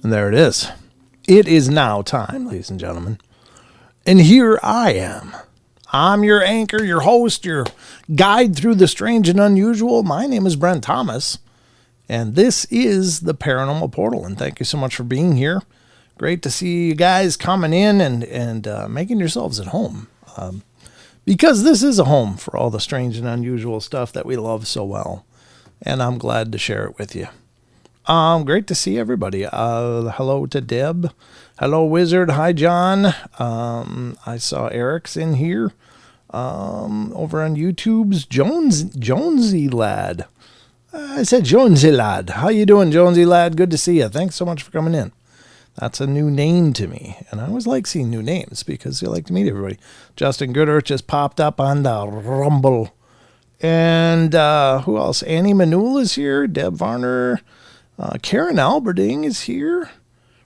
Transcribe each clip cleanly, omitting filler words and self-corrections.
And there it is. It is now time, ladies and gentlemen. And here I am. I'm your anchor, your host, your guide through the strange and unusual. My name is Brent Thomas, and this is the Paranormal Portal. And thank you so much for being here. Great to see you guys coming in and making yourselves at home. Because this is a home for all the strange and unusual stuff that we love so well. And I'm glad to share it with you. Great to see everybody. Hello to Deb. Hello, Wizard. Hi, John. I saw Eric's in here. Over on YouTube's Jonesy Lad. I said Jonesy Lad. How you doing, Jonesy Lad? Good to see you. Thanks so much for coming in. That's a new name to me. And I always like seeing new names because you like to meet everybody. Justin Goodrich just popped up on the Rumble. And who else? Annie Manula is here. Deb Varner. Karen Alberding is here.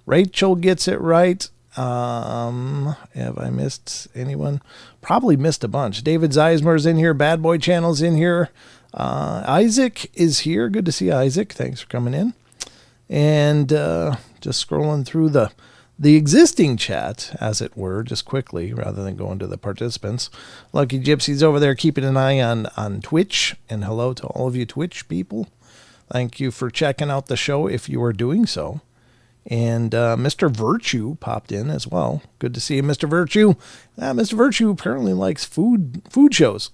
Rachel gets it right. Have I missed anyone? Probably missed a bunch. David Zeismer's in here. Bad Boy Channel's in here. Isaac is here. Good to see Isaac. Thanks for coming in. And just scrolling through the existing chat, as it were, just quickly, rather than going to the participants. Lucky Gypsy's over there keeping an eye on Twitch. And hello to all of you Twitch people. Thank you for checking out the show if you are doing so. And Mr. Virtue popped in as well. Good to see you, Mr. Virtue. Mr. Virtue apparently likes food shows.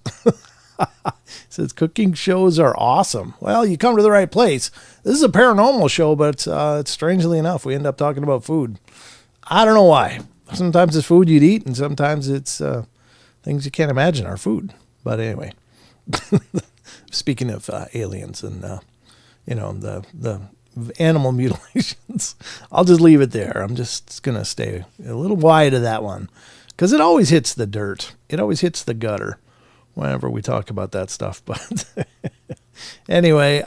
Says cooking shows are awesome. Well, you come to the right place. This is a paranormal show, but strangely enough, we end up talking about food. I don't know why. Sometimes it's food you'd eat, and sometimes it's things you can't imagine are food. But anyway, speaking of aliens and the animal mutilations, I'll just leave it there. I'm just going to stay a little wide of that one because it always hits the dirt. It always hits the gutter whenever we talk about that stuff. But anyway,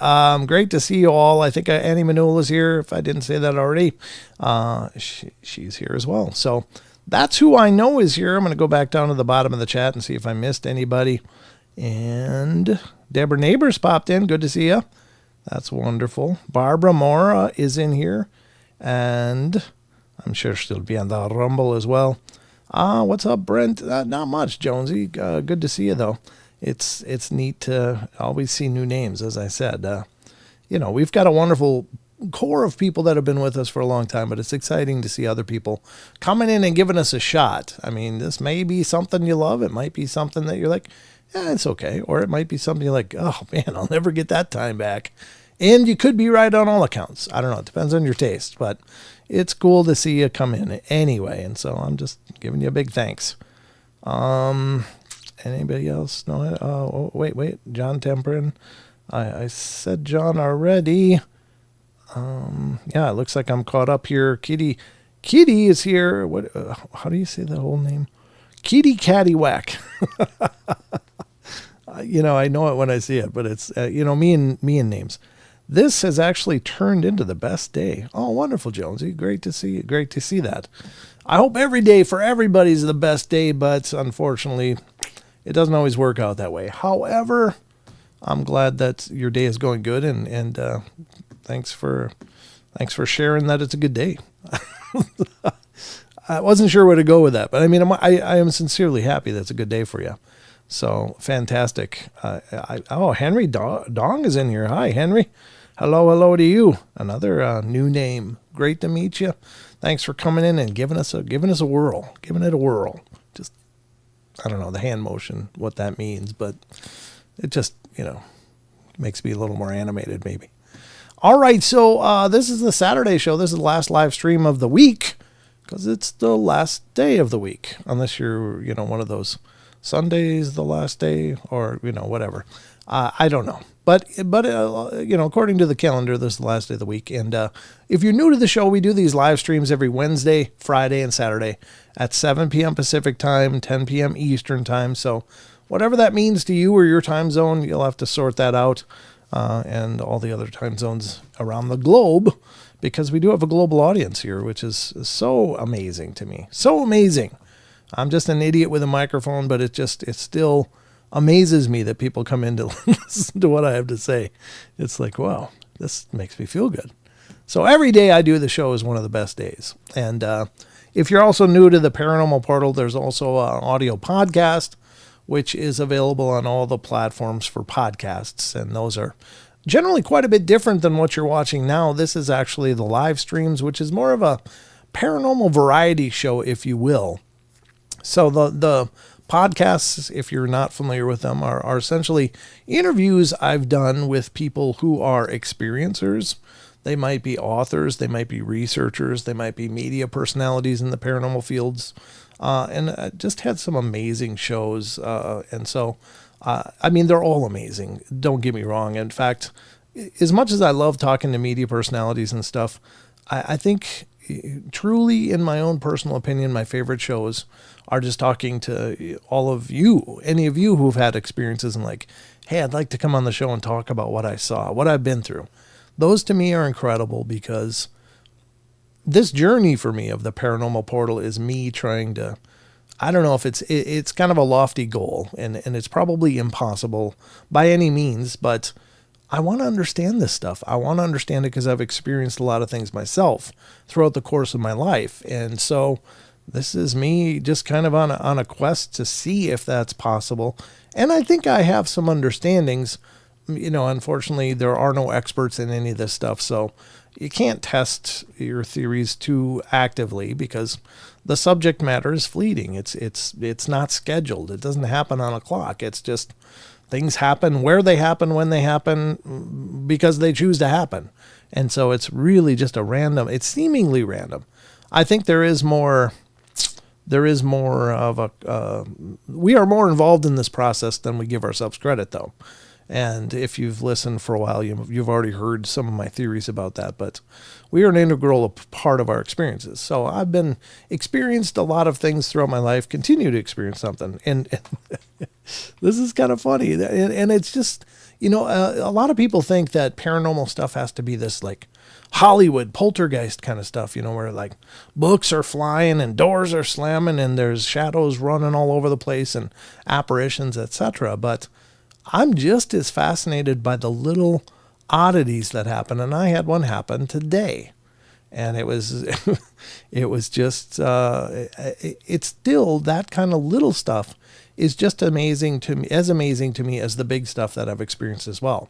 great to see you all. I think Annie Manula's here. If I didn't say that already, she's here as well. So that's who I know is here. I'm going to go back down to the bottom of the chat and see if I missed anybody. And Deborah Neighbors popped in. Good to see you. That's wonderful. Barbara Mora is in here, and I'm sure she'll be on the Rumble as well. What's up, Brent? Not much, Jonesy. Good to see you, though. It's neat to always see new names, as I said. We've got a wonderful core of people that have been with us for a long time, but it's exciting to see other people coming in and giving us a shot. I mean, this may be something you love. It might be something that you're like, it's okay. Or it might be something you're like, oh, man, I'll never get that time back. And you could be right on all accounts. I don't know. It depends on your taste. But it's cool to see you come in anyway. And so I'm just giving you a big thanks. Anybody else? No. Wait. John Temperin. I said John already. Yeah, it looks like I'm caught up here. Kitty is here. What? How do you say the whole name? Kitty Caddywhack. I know it when I see it, but it's, me and names. This has actually turned into the best day. Oh, wonderful, Jonesy. Great to see you. Great to see that. I hope every day for everybody's the best day, but unfortunately, it doesn't always work out that way. However, I'm glad that your day is going good, and thanks for sharing that it's a good day. I wasn't sure where to go with that, but I mean, I am sincerely happy that's a good day for you. So fantastic. Henry Dong is in here. Hi, Henry. Hello to you. Another new name. Great to meet you. Thanks for coming in and giving us a whirl. Giving it a whirl. Just, I don't know the hand motion, what that means, but it just, makes me a little more animated maybe. All right, so this is the Saturday show. This is the last live stream of the week because it's the last day of the week, unless you're, one of those Sunday's the last day or, whatever. I don't know. But according to the calendar, this is the last day of the week. And if you're new to the show, we do these live streams every Wednesday, Friday, and Saturday at 7 p.m. Pacific time, 10 p.m. Eastern time. So whatever that means to you or your time zone, you'll have to sort that out. And all the other time zones around the globe, because we do have a global audience here, which is so amazing to me. So amazing. I'm just an idiot with a microphone, but it still amazes me that people come in to listen to what I have to say. It's like, wow, this makes me feel good. So every day I do the show is one of the best days. And if you're also new to the Paranormal Portal, there's also an audio podcast, which is available on all the platforms for podcasts. And those are generally quite a bit different than what you're watching now. This is actually the live streams, which is more of a paranormal variety show, if you will. So the podcasts, if you're not familiar with them, are essentially interviews I've done with people who are experiencers. They might be authors, they might be researchers, they might be media personalities in the paranormal fields, and just had some amazing shows. And so, I mean, they're all amazing. Don't get me wrong. In fact, as much as I love talking to media personalities and stuff, I think truly, in my own personal opinion, my favorite shows are just talking to all of you, any of you who've had experiences and like, hey, I'd like to come on the show and talk about what I saw, what I've been through. Those to me are incredible because this journey for me of the Paranormal Portal is me trying to, I don't know if it's kind of a lofty goal and it's probably impossible by any means, but I want to understand this stuff. I want to understand it because I've experienced a lot of things myself throughout the course of my life. And so this is me just kind of on a quest to see if that's possible. And I think I have some understandings. You know, unfortunately, there are no experts in any of this stuff, so you can't test your theories too actively because the subject matter is fleeting. It's not scheduled. It doesn't happen on a clock. It's just things happen where they happen, when they happen, because they choose to happen. And so it's really just it's seemingly random. I think there is more of a, we are more involved in this process than we give ourselves credit, though. And if you've listened for a while, you've already heard some of my theories about that, but we are an integral part of our experiences. So I've experienced a lot of things throughout my life, continue to experience something. And this is kind of funny. And it's just, you know, a lot of people think that paranormal stuff has to be this like Hollywood poltergeist kind of stuff, you know, where like books are flying and doors are slamming and there's shadows running all over the place and apparitions, etc. But I'm just as fascinated by the little oddities that happen. And I had one happen today. And it was, it was just, it's still that kind of little stuff is just amazing to me as the big stuff that I've experienced as well.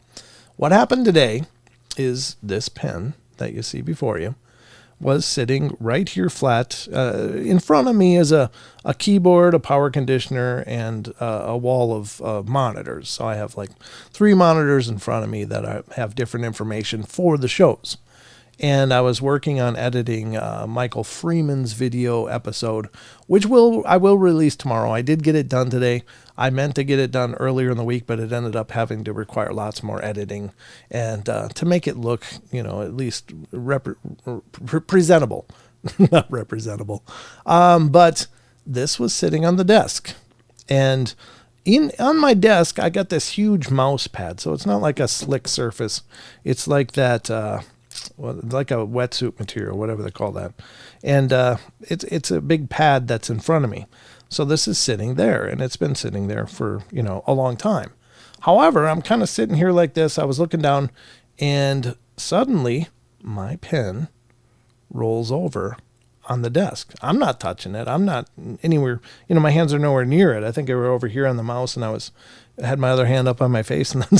What happened today is this pen that you see before you was sitting right here flat. In front of me is a keyboard, a power conditioner, and a wall of monitors. So I have like 3 monitors in front of me that I have different information for the shows. And I was working on editing Michael Freeman's video episode, which I will release tomorrow. I did get it done today. I meant to get it done earlier in the week, but it ended up having to require lots more editing and to make it look, you know, at least presentable, not representable. But this was sitting on the desk, and on my desk, I got this huge mouse pad. So it's not like a slick surface. It's like that, like a wetsuit material, whatever they call that. And it's a big pad that's in front of me. So this is sitting there, and it's been sitting there for, you know, a long time. However, I'm kind of sitting here like this. I was looking down, and suddenly my pen rolls over on the desk. I'm not touching it. I'm not anywhere, you know, my hands are nowhere near it. I think I were over here on the mouse, and I had my other hand up on my face, and then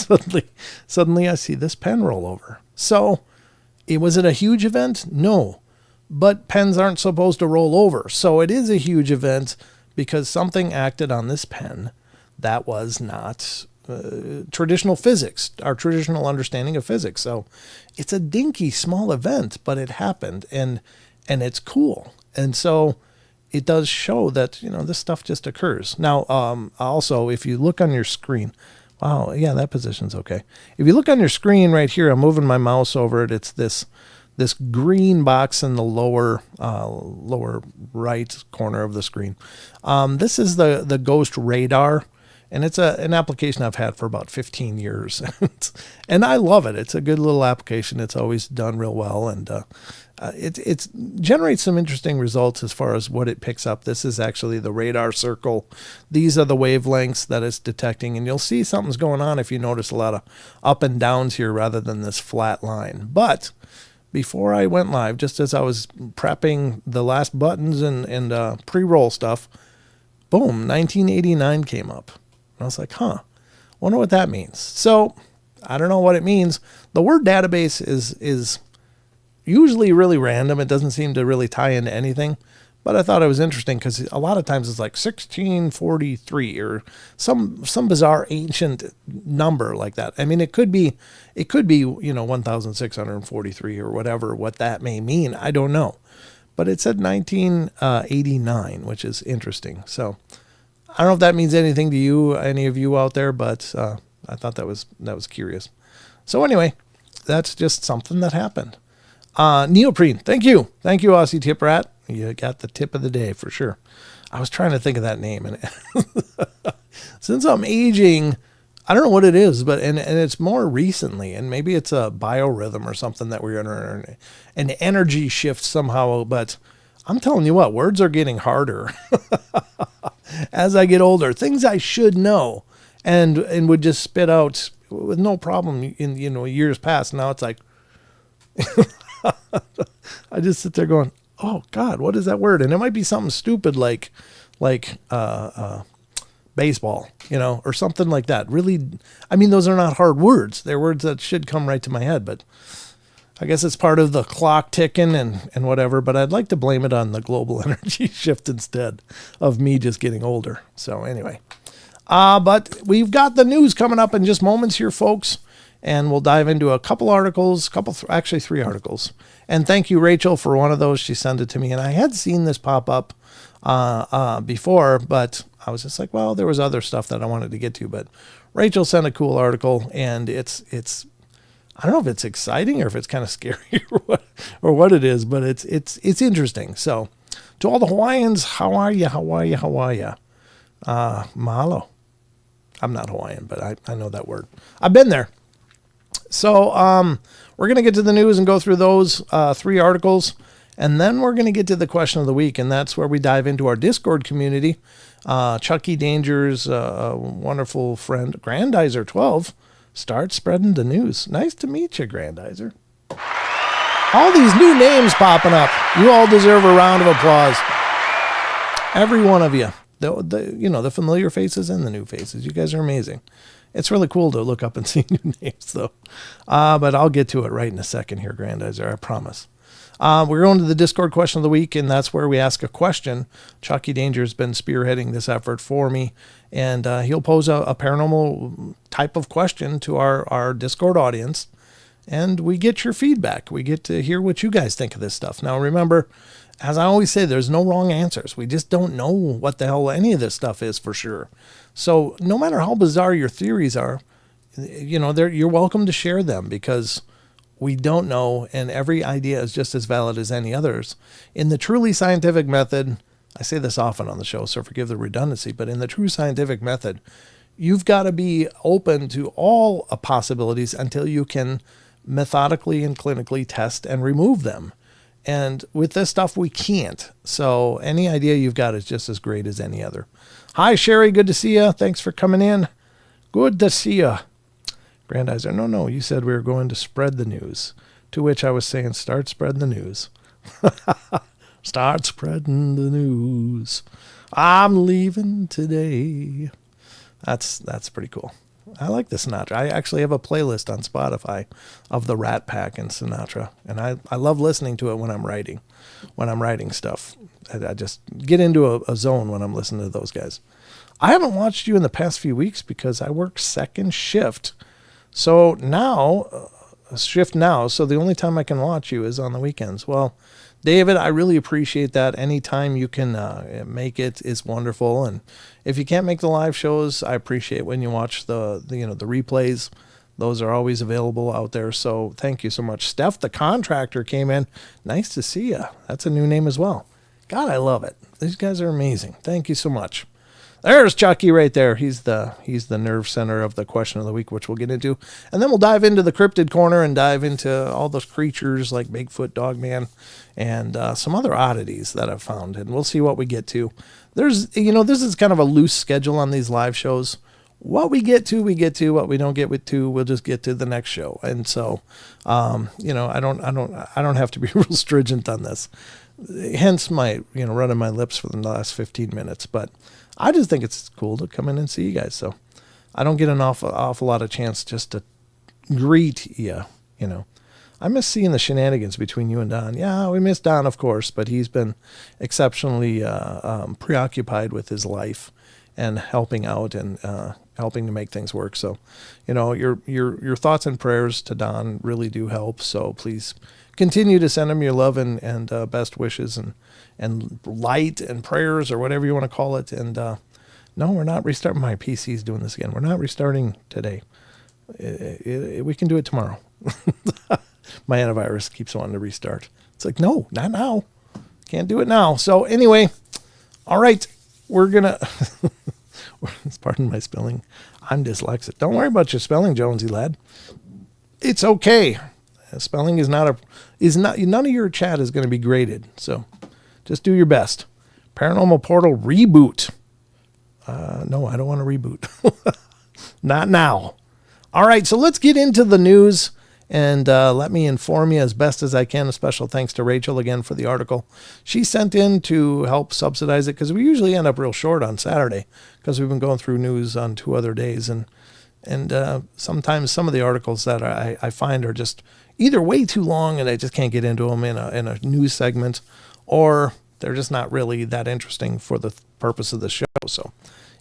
suddenly I see this pen roll over. So was it a huge event? No, but pens aren't supposed to roll over. So it is a huge event because something acted on this pen that was not traditional physics, our traditional understanding of physics. So it's a dinky small event, but it happened, and it's cool. And so it does show that, you know, this stuff just occurs. Now, also, if you look on your screen, wow, yeah, that position's okay. If you look on your screen right here, I'm moving my mouse over it. It's this green box in the lower right corner of the screen. This is the Ghost Radar, and it's an application I've had for about 15 years. And I love it. It's a good little application. It's always done real well, and it generates some interesting results as far as what it picks up. This is actually the radar circle. These are the wavelengths that it's detecting, and you'll see something's going on if you notice a lot of up and downs here rather than this flat line. But before I went live, just as I was prepping the last buttons and pre-roll stuff, boom, 1989 came up. And I was like, wonder what that means. So I don't know what it means. The word database is usually really random. It doesn't seem to really tie into anything. But I thought it was interesting because a lot of times it's like 1643 or some bizarre ancient number like that. I mean, it could be 1643 or whatever, what that may mean. I don't know. But it said 1989, which is interesting. So I don't know if that means anything to you, any of you out there, but I thought that was curious. So anyway, that's just something that happened. Neoprene, thank you, Aussie Tip Rat. You got the tip of the day for sure. I was trying to think of that name, and since I'm aging, I don't know what it is, but and it's more recently, and maybe it's a biorhythm or something that we're under an energy shift somehow. But I'm telling you what, words are getting harder as I get older. Things I should know and would just spit out with no problem in years past. Now it's like I just sit there going, oh God, what is that word? And it might be something stupid like baseball, or something like that. Really, I mean, those are not hard words. They're words that should come right to my head, but I guess it's part of the clock ticking and whatever, but I'd like to blame it on the global energy shift instead of me just getting older. So anyway, but we've got the news coming up in just moments here, folks. And we'll dive into a couple articles, actually 3 articles. And thank you, Rachel, for one of those. She sent it to me. And I had seen this pop up before, but I was just like, well, there was other stuff that I wanted to get to. But Rachel sent a cool article, and it's I don't know if it's exciting or if it's kind of scary or what it is, but it's interesting. So to all the Hawaiians, how are you? Mahalo. I'm not Hawaiian, but I know that word. I've been there. So we're going to get to the news and go through those 3 articles, and then we're going to get to the question of the week, and that's where we dive into our Discord community. Chucky Danger's wonderful friend, Grandizer12, starts spreading the news. Nice to meet you, Grandizer. All these new names popping up. You all deserve a round of applause. Every one of you. The familiar faces and the new faces. You guys are amazing. It's really cool to look up and see new names, though. But I'll get to it right in a second here, Grandizer, I promise. We're going to the Discord question of the week, and that's where we ask a question. Chucky Danger's been spearheading this effort for me, and he'll pose a paranormal type of question to our Discord audience, and we get your feedback. We get to hear what you guys think of this stuff. Now, remember, as I always say, there's no wrong answers. We just don't know what the hell any of this stuff is for sure. So no matter how bizarre your theories are, you're welcome to share them because we don't know, and every idea is just as valid as any others. In the truly scientific method, I say this often on the show, so forgive the redundancy, but in the true scientific method, you've got to be open to all possibilities until you can methodically and clinically test and remove them. And with this stuff, we can't. So any idea you've got is just as great as any other. Hi, Sherry. Good to see you. Thanks for coming in. Good to see you. Grandizer, no, you said we were going to spread the news. To which I was saying, start spreading the news. Start spreading the news. I'm leaving today. That's pretty cool. I like the Sinatra. I actually have a playlist on Spotify of the Rat Pack and Sinatra, and I love listening to it when I'm writing stuff. I just get into a zone when I'm listening to those guys. I haven't watched you in the past few weeks because I work second shift. So now, so the only time I can watch you is on the weekends. Well, David, I really appreciate that. Anytime you can make it is wonderful. And if you can't make the live shows, I appreciate when you watch the replays. Those are always available out there. So thank you so much. Steph, the contractor, came in. Nice to see you. That's a new name as well. God, I love it. These guys are amazing. Thank you so much. There's Chucky right there. He's the nerve center of the question of the week, which we'll get into. And then we'll dive into the cryptid corner and dive into all those creatures like Bigfoot, Dogman, and some other oddities that I've found. And we'll see what we get to. This is kind of a loose schedule on these live shows. what we get to, we get to. What we don't get to, we'll just get to the next show. And so, I don't have to be real stringent on this. Hence my, running my lips for the last 15 minutes. But I just think it's cool to come in and see you guys. So I don't get an awful lot of chance just to greet you, I miss seeing the shenanigans between you and Don. Yeah, we miss Don, of course, but he's been exceptionally preoccupied with his life and helping out and helping to make things work. So, your thoughts and prayers to Don really do help. So please continue to send him your love and best wishes and light and prayers, or whatever you want to call it. And no, we're not restarting. My PC's doing this again. We're not restarting today. We can do it tomorrow. My antivirus keeps wanting to restart. It's like, no, not now. Can't do it now. So anyway, all right, we're going to, pardon my spelling. I'm dyslexic. Don't worry about your spelling, Jonesy lad. It's okay. Spelling is not, none of your chat is going to be graded. So just do your best. Paranormal Portal reboot. No, I don't want to reboot. Not now. All right, so let's get into the news. And let me inform you as best as I can. A special thanks to Rachel again for the article she sent in to help subsidize it, because we usually end up real short on Saturday because we've been going through news on 2 other days. And sometimes some of the articles that I find are just either way too long and I just can't get into them in a news segment, or they're just not really that interesting for the purpose of the show. So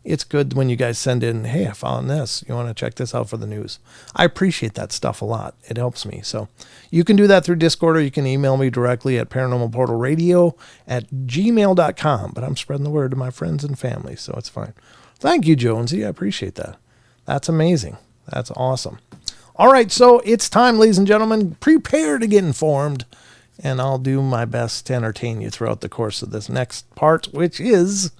it's good when you guys send in, hey, I found this. You want to check this out for the news. I appreciate that stuff a lot. It helps me. So you can do that through Discord, or you can email me directly at paranormalportalradio@gmail.com. But I'm spreading the word to my friends and family, so it's fine. Thank you, Jonesy. I appreciate that. That's amazing. That's awesome. All right, so it's time, ladies and gentlemen. Prepare to get informed, and I'll do my best to entertain you throughout the course of this next part, which is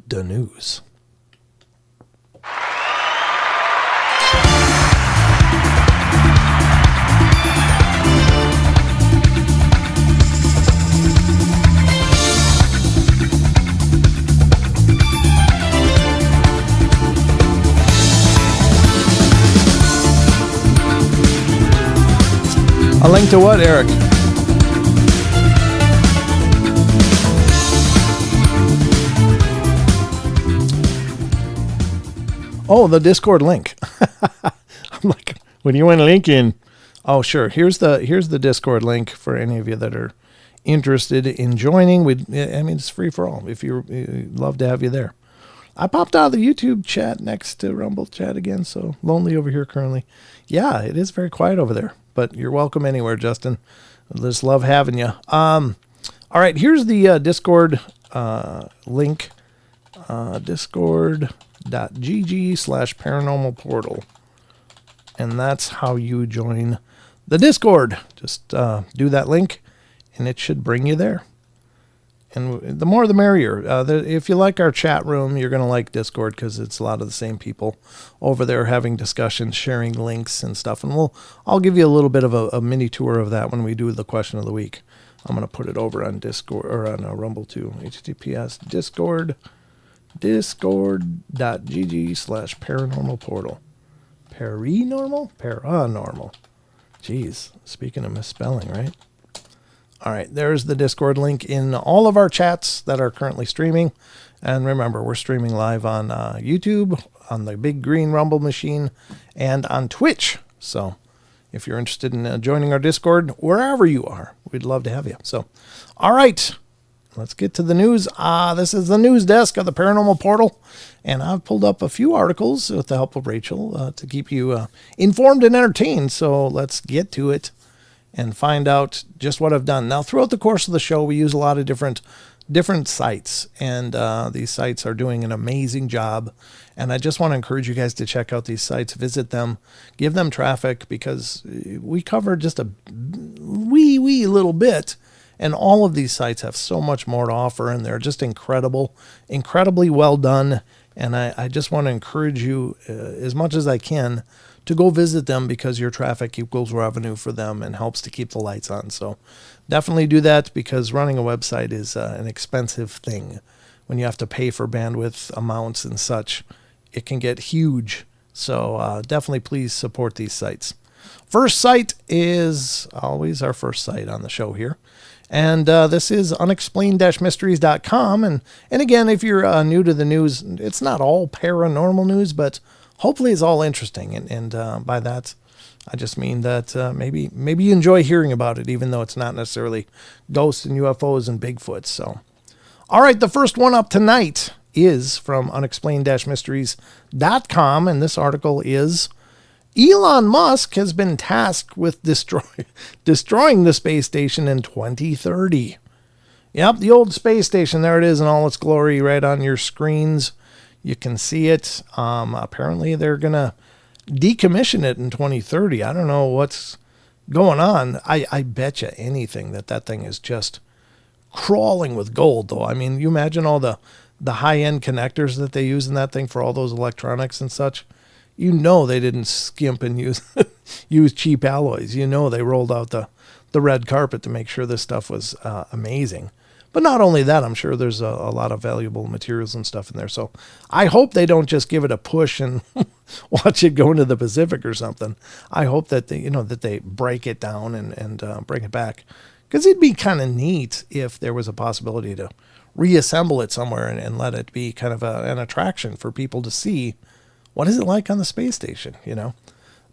the news. A link to what, Eric? Oh, the Discord link. I'm like, what do you want to link in? Oh, sure. Here's the Discord link for any of you that are interested in joining. It's free for all. If you'd love to have you there. I popped out of the YouTube chat next to Rumble chat again, so lonely over here currently. Yeah, it is very quiet over there, but you're welcome anywhere, Justin. I just love having you. All right, here's the Discord link. Discord.gg/paranormal portal. And that's how you join the Discord. Just do that link and it should bring you there. And the more the merrier. If you like our chat room, you're going to like Discord because it's a lot of the same people over there having discussions, sharing links and stuff. And I'll give you a little bit of a mini tour of that when we do the question of the week. I'm going to put it over on Discord or on Rumble too. HTTPS discord.gg/paranormal portal. Paranormal. Jeez, speaking of misspelling, right? All right, there's the Discord link in all of our chats that are currently streaming. And remember, we're streaming live on YouTube, on the big green Rumble machine, and on Twitch. So if you're interested in joining our Discord, wherever you are, we'd love to have you. So, all right, let's get to the news. This is the news desk of the Paranormal Portal, and I've pulled up a few articles with the help of Rachel to keep you informed and entertained. So let's get to it and find out just what I've done. Now, throughout the course of the show, we use a lot of different sites, and these sites are doing an amazing job. And I just want to encourage you guys to check out these sites, visit them, give them traffic, because we cover just a wee little bit. And all of these sites have so much more to offer, and they're just incredibly well done. And I just want to encourage you as much as I can to go visit them, because your traffic equals revenue for them and helps to keep the lights on. So definitely do that, because running a website is an expensive thing. When you have to pay for bandwidth amounts and such, it can get huge. So definitely please support these sites. First site is always our first site on the show here. And this is unexplained-mysteries.com. And again, if you're new to the news, it's not all paranormal news, but hopefully it's all interesting. And by that, I just mean that maybe you enjoy hearing about it, even though it's not necessarily ghosts and UFOs and Bigfoot. So, all right, the first one up tonight is from unexplained-mysteries.com. And this article is, Elon Musk has been tasked with destroying the space station in 2030. Yep, the old space station. There it is in all its glory right on your screens. You can see it. Apparently, they're going to decommission it in 2030. I don't know what's going on. I bet you anything that thing is just crawling with gold, though. I mean, you imagine all the high-end connectors that they use in that thing for all those electronics and such. You know they didn't skimp and use cheap alloys. You know they rolled out the red carpet to make sure this stuff was amazing. But not only that, I'm sure there's a lot of valuable materials and stuff in there. So I hope they don't just give it a push and watch it go into the Pacific or something. I hope that they break it down and bring it back. Because it'd be kind of neat if there was a possibility to reassemble it somewhere and let it be kind of an attraction for people to see. What is it like on the space station,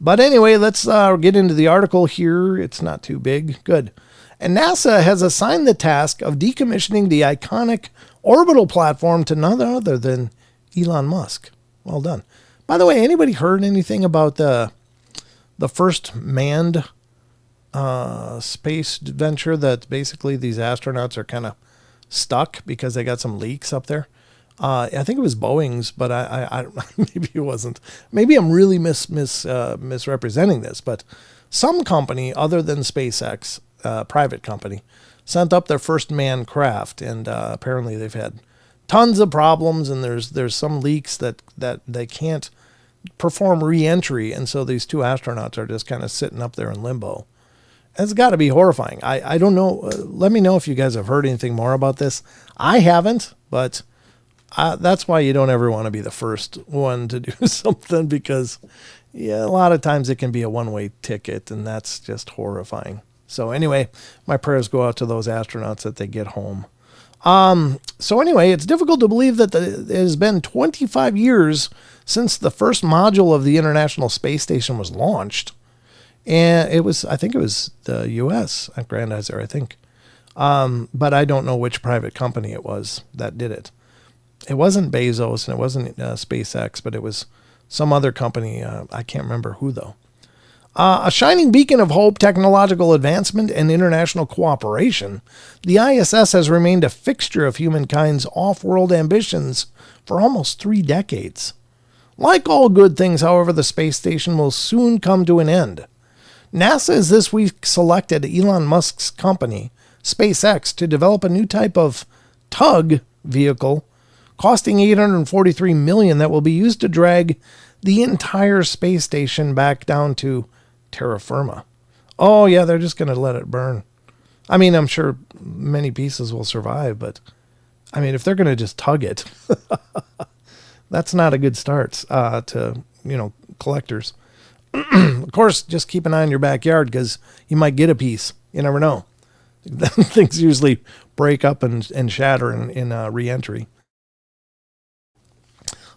But anyway, let's get into the article here. It's not too big. Good. And NASA has assigned the task of decommissioning the iconic orbital platform to none other than Elon Musk. Well done. By the way, anybody heard anything about the first manned space venture that basically these astronauts are kind of stuck because they got some leaks up there? I think it was Boeing's, but I maybe it wasn't. Maybe I'm really misrepresenting this, but some company other than SpaceX, private company, sent up their first manned craft, and apparently they've had tons of problems, and there's some leaks that they can't perform re-entry, and so these two astronauts are just kind of sitting up there in limbo. It's got to be horrifying. I don't know. Let me know if you guys have heard anything more about this. I haven't, but that's why you don't ever want to be the first one to do something, because a lot of times it can be a one-way ticket, and that's just horrifying. So anyway, my prayers go out to those astronauts that they get home. So anyway, it's difficult to believe that it has been 25 years since the first module of the International Space Station was launched. And I think it was the U.S. at Grandizer, I think. But I don't know which private company it was that did it. It wasn't Bezos and it wasn't SpaceX, but it was some other company. I can't remember who, though. A shining beacon of hope, technological advancement, and international cooperation, the ISS has remained a fixture of humankind's off-world ambitions for almost 3 decades. Like all good things, however, the space station will soon come to an end. NASA has this week selected Elon Musk's company, SpaceX, to develop a new type of tug vehicle costing $843 million that will be used to drag the entire space station back down to terra firma. Oh, yeah, they're just going to let it burn. I mean, I'm sure many pieces will survive, but I mean, if they're going to just tug it, that's not a good start to, collectors. Of course, just keep an eye on your backyard because you might get a piece. You never know. Things usually break up and shatter in re-entry.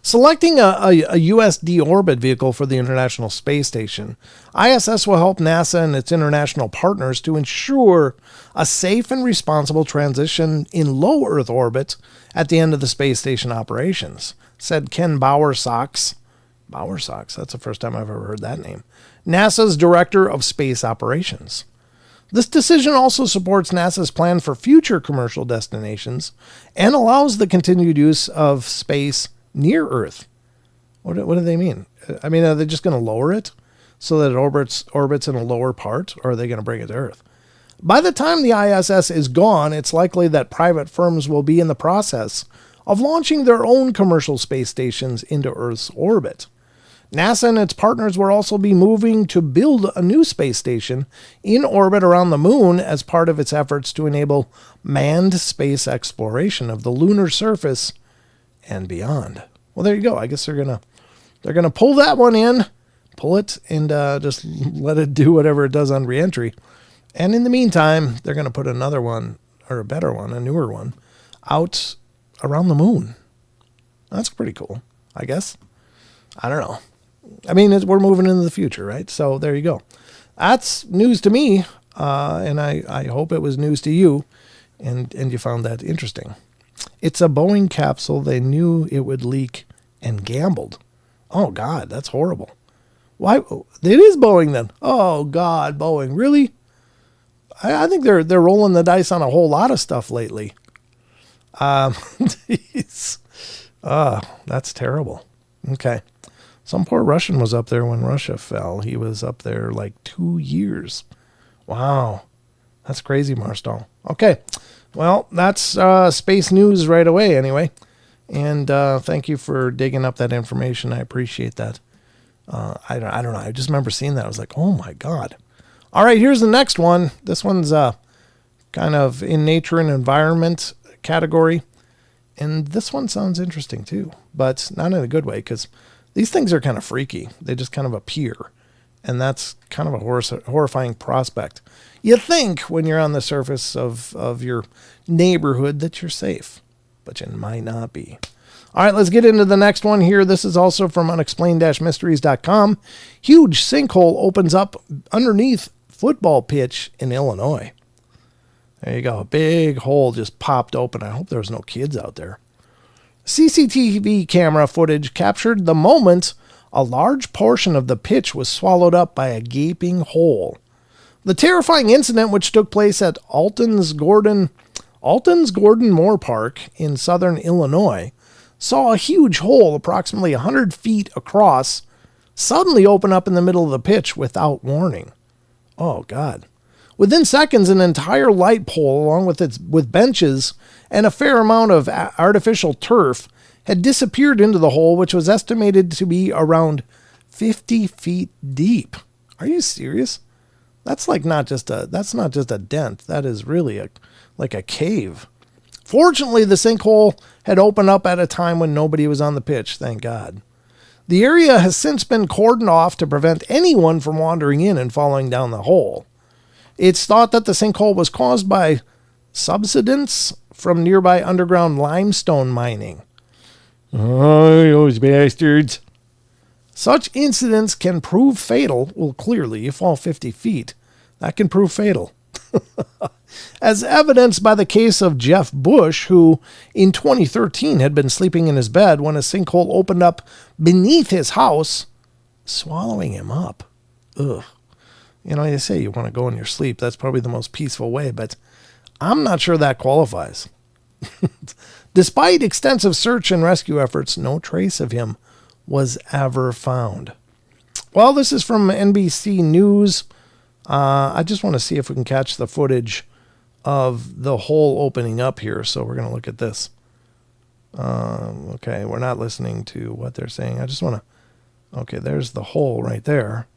Selecting a USD orbit vehicle for the International Space Station, ISS will help NASA and its international partners to ensure a safe and responsible transition in low Earth orbit at the end of the space station operations, said Ken Bowersox. Bowersox, that's the first time I've ever heard that name. NASA's Director of Space Operations. This decision also supports NASA's plan for future commercial destinations and allows the continued use of space near Earth. What do they mean? I mean, are they just going to lower it so that it orbits in a lower part, or are they going to bring it to Earth? By the time the ISS is gone, it's likely that private firms will be in the process of launching their own commercial space stations into Earth's orbit. NASA and its partners will also be moving to build a new space station in orbit around the moon as part of its efforts to enable manned space exploration of the lunar surface and beyond. Well, there you go. I guess they're going to They're going to pull that one in, pull it, and just let it do whatever it does on reentry. And in the meantime, they're going to put another one, or a better one, a newer one, out around the moon. That's pretty cool, I guess. I don't know. I mean, we're moving into the future, right? So there you go. That's news to me, and I hope it was news to you, and you found that interesting. It's a Boeing capsule. They knew it would leak and gambled. Oh, God, that's horrible. Why? It is Boeing then. Oh, God, Boeing. Really? I think they're rolling the dice on a whole lot of stuff lately. Geez. That's terrible. Okay. Some poor Russian was up there when Russia fell. He was up there like 2 years. Wow. That's crazy, Marstall. Okay. Well, that's space news right away anyway. And thank you for digging up that information. I appreciate that. I don't know. I just remember seeing that. I was like, oh my God. All right, here's the next one. This one's kind of in nature and environment category. And this one sounds interesting too, but not in a good way, because these things are kind of freaky. They just kind of appear. And that's kind of a horrifying prospect. You think when you're on the surface of your neighborhood that you're safe, but you might not be. All right, let's get into the next one here. This is also from unexplained-mysteries.com. Huge sinkhole opens up underneath football pitch in Illinois. There you go. A big hole just popped open. I hope there was no kids out there. CCTV camera footage captured the moment a large portion of the pitch was swallowed up by a gaping hole. The terrifying incident, which took place at Alton's Gordon Moore Park in southern Illinois, saw a huge hole approximately 100 feet across suddenly open up in the middle of the pitch without warning. Oh, God. Within seconds, an entire light pole, along with benches and a fair amount of artificial turf, had disappeared into the hole, which was estimated to be around 50 feet deep. Are you serious? That's not just a dent. That is really like a cave. Fortunately, the sinkhole had opened up at a time when nobody was on the pitch, thank God. The area has since been cordoned off to prevent anyone from wandering in and falling down the hole. It's thought that the sinkhole was caused by subsidence from nearby underground limestone mining. Oh, those bastards. Such incidents can prove fatal. Well, clearly, you fall 50 feet. That can prove fatal. As evidenced by the case of Jeff Bush, who in 2013 had been sleeping in his bed when a sinkhole opened up beneath his house, swallowing him up. Ugh. You know, you say you want to go in your sleep. That's probably the most peaceful way, but I'm not sure that qualifies. Despite extensive search and rescue efforts, no trace of him was ever found. Well, this is from NBC News. I just want to see if we can catch the footage of the hole opening up here. So we're going to look at this. Okay, we're not listening to what they're saying. I just want to... Okay, there's the hole right there.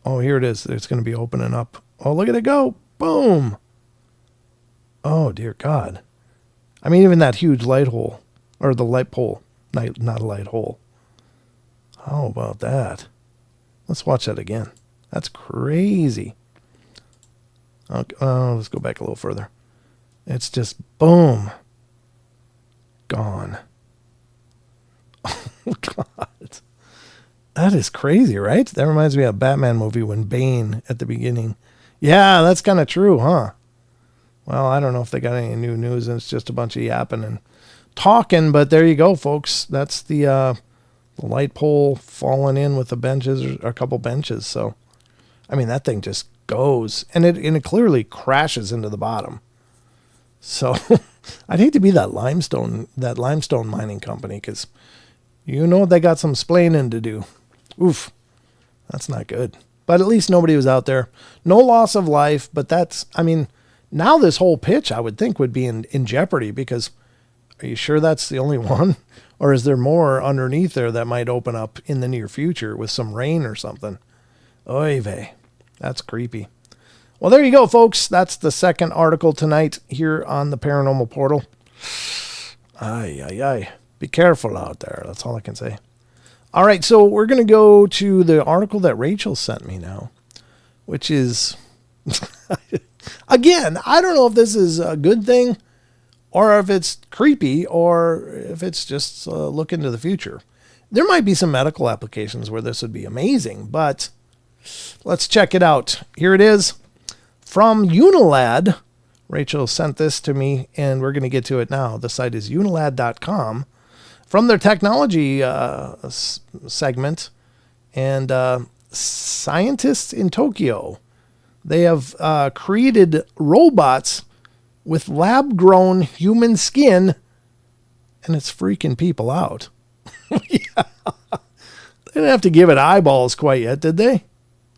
Oh, here it is. It's going to be opening up. Oh, look at it go. Boom. Oh, dear God. I mean, even that huge light hole. Or the light pole. Not a light hole. How about that? Let's watch that again. That's crazy. Okay, let's go back a little further. It's just boom. Gone. Oh, God. That is crazy, right? That reminds me of a Batman movie when Bane at the beginning. Yeah, that's kind of true, huh? Well, I don't know if they got any new news, and it's just a bunch of yapping and talking, but there you go, folks. That's the light pole falling in with the benches, or a couple benches. So, I mean, that thing just goes, and it clearly crashes into the bottom. So, I'd hate to be that limestone mining company, because you know they got some splaining to do. Oof, that's not good. But at least nobody was out there. No loss of life, but now this whole pitch, I would think, would be in jeopardy, because are you sure that's the only one? Or is there more underneath there that might open up in the near future with some rain or something? Oy vey. That's creepy. Well, there you go, folks. That's the second article tonight here on the Paranormal Portal. Ay, ay, ay. Be careful out there. That's all I can say. All right, so we're going to go to the article that Rachel sent me now, which is, again, I don't know if this is a good thing or if it's creepy or if it's just a look into the future. There might be some medical applications where this would be amazing, but let's check it out. Here it is from Unilad. Rachel sent this to me, and we're going to get to it now. The site is unilad.com. From their technology segment, and scientists in Tokyo, they have created robots with lab-grown human skin, and it's freaking people out. Yeah. They didn't have to give it eyeballs quite yet, did they?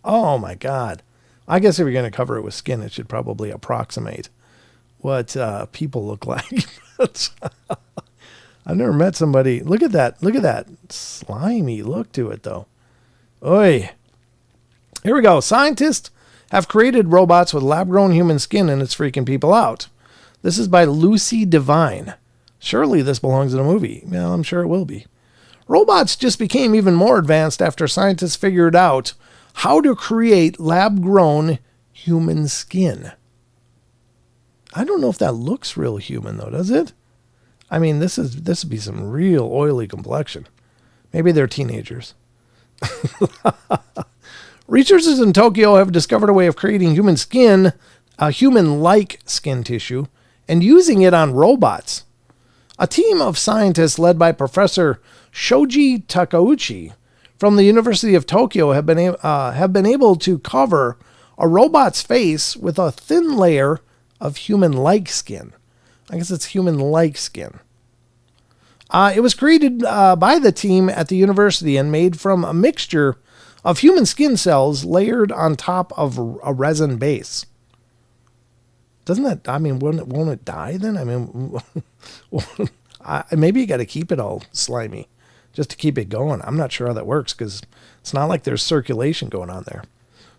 Oh, my God. I guess if you're going to cover it with skin, it should probably approximate what people look like. I've never met somebody. Look at that. Look at that slimy look to it, though. Oi. Here we go. Scientists have created robots with lab-grown human skin, and it's freaking people out. This is by Lucy Devine. Surely this belongs in a movie. Well, I'm sure it will be. Robots just became even more advanced after scientists figured out how to create lab-grown human skin. I don't know if that looks real human, though, does it? I mean, this would be some real oily complexion. Maybe they're teenagers. Researchers in Tokyo have discovered a way of creating human skin, human-like skin tissue, and using it on robots. A team of scientists led by Professor Shoji Takeuchi from the University of Tokyo have been able to cover a robot's face with a thin layer of human-like skin. I guess it's human-like skin. It was created by the team at the university and made from a mixture of human skin cells layered on top of a resin base. Doesn't that, I mean, won't it die then? I mean, maybe you got to keep it all slimy just to keep it going. I'm not sure how that works because it's not like there's circulation going on there.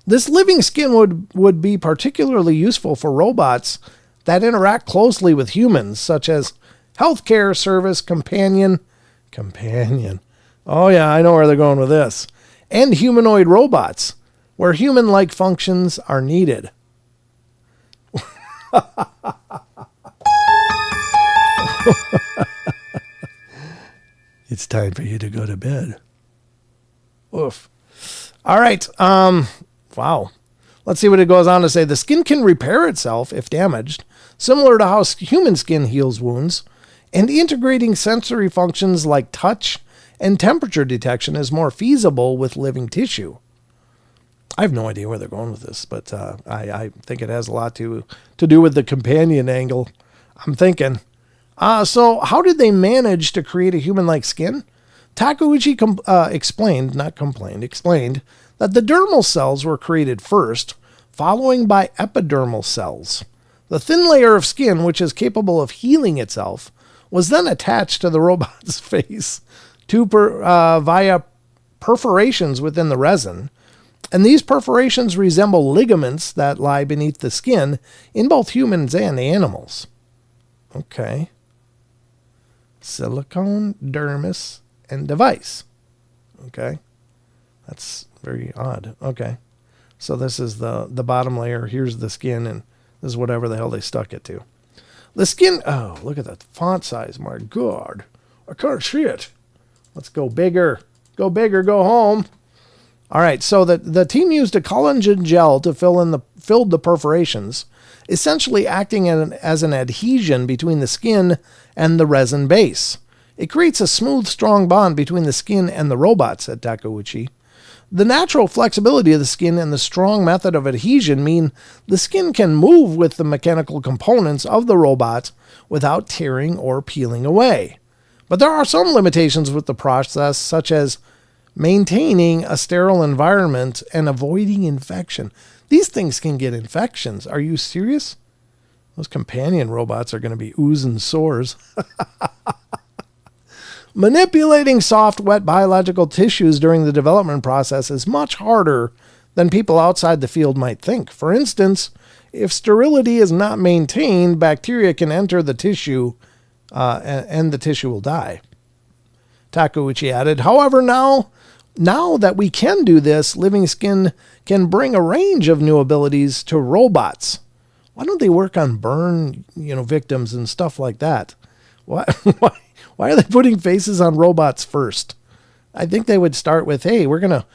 This living skin would be particularly useful for robots that interact closely with humans, such as healthcare service companion. Oh yeah, I know where they're going with this. And humanoid robots, where human-like functions are needed. It's time for you to go to bed. Oof. All right. Wow. Let's see what it goes on to say. The skin can repair itself if damaged, similar to how human skin heals wounds, and integrating sensory functions like touch and temperature detection is more feasible with living tissue. I have no idea where they're going with this, but I think it has a lot to do with the companion angle. I'm thinking. So how did they manage to create a human-like skin? Takeuchi explained that the dermal cells were created first, following by epidermal cells. The thin layer of skin, which is capable of healing itself, was then attached to the robot's face via perforations within the resin. And these perforations resemble ligaments that lie beneath the skin in both humans and animals. Okay. Silicone, dermis, and device. Okay. That's very odd. Okay. So this is the bottom layer. Here's the skin, and this is whatever the hell they stuck it to. The skin, oh, look at that font size. My God. I can't see it. Let's go bigger. Go bigger, go home. All right, so the team used a collagen gel to fill the perforations, essentially acting as an adhesion between the skin and the resin base. It creates a smooth, strong bond between the skin and the robot, said Takeuchi. The natural flexibility of the skin and the strong method of adhesion mean the skin can move with the mechanical components of the robot without tearing or peeling away. But there are some limitations with the process, such as maintaining a sterile environment and avoiding infection. These things can get infections. Are you serious? Those companion robots are going to be oozing sores. Manipulating soft, wet biological tissues during the development process is much harder than people outside the field might think. For instance, if sterility is not maintained, bacteria can enter the tissue and the tissue will die. Takeuchi added. However, now that we can do this, living skin can bring a range of new abilities to robots. Why don't they work on burn, victims and stuff like that? Why are they putting faces on robots first? I think they would start with, hey, we're gonna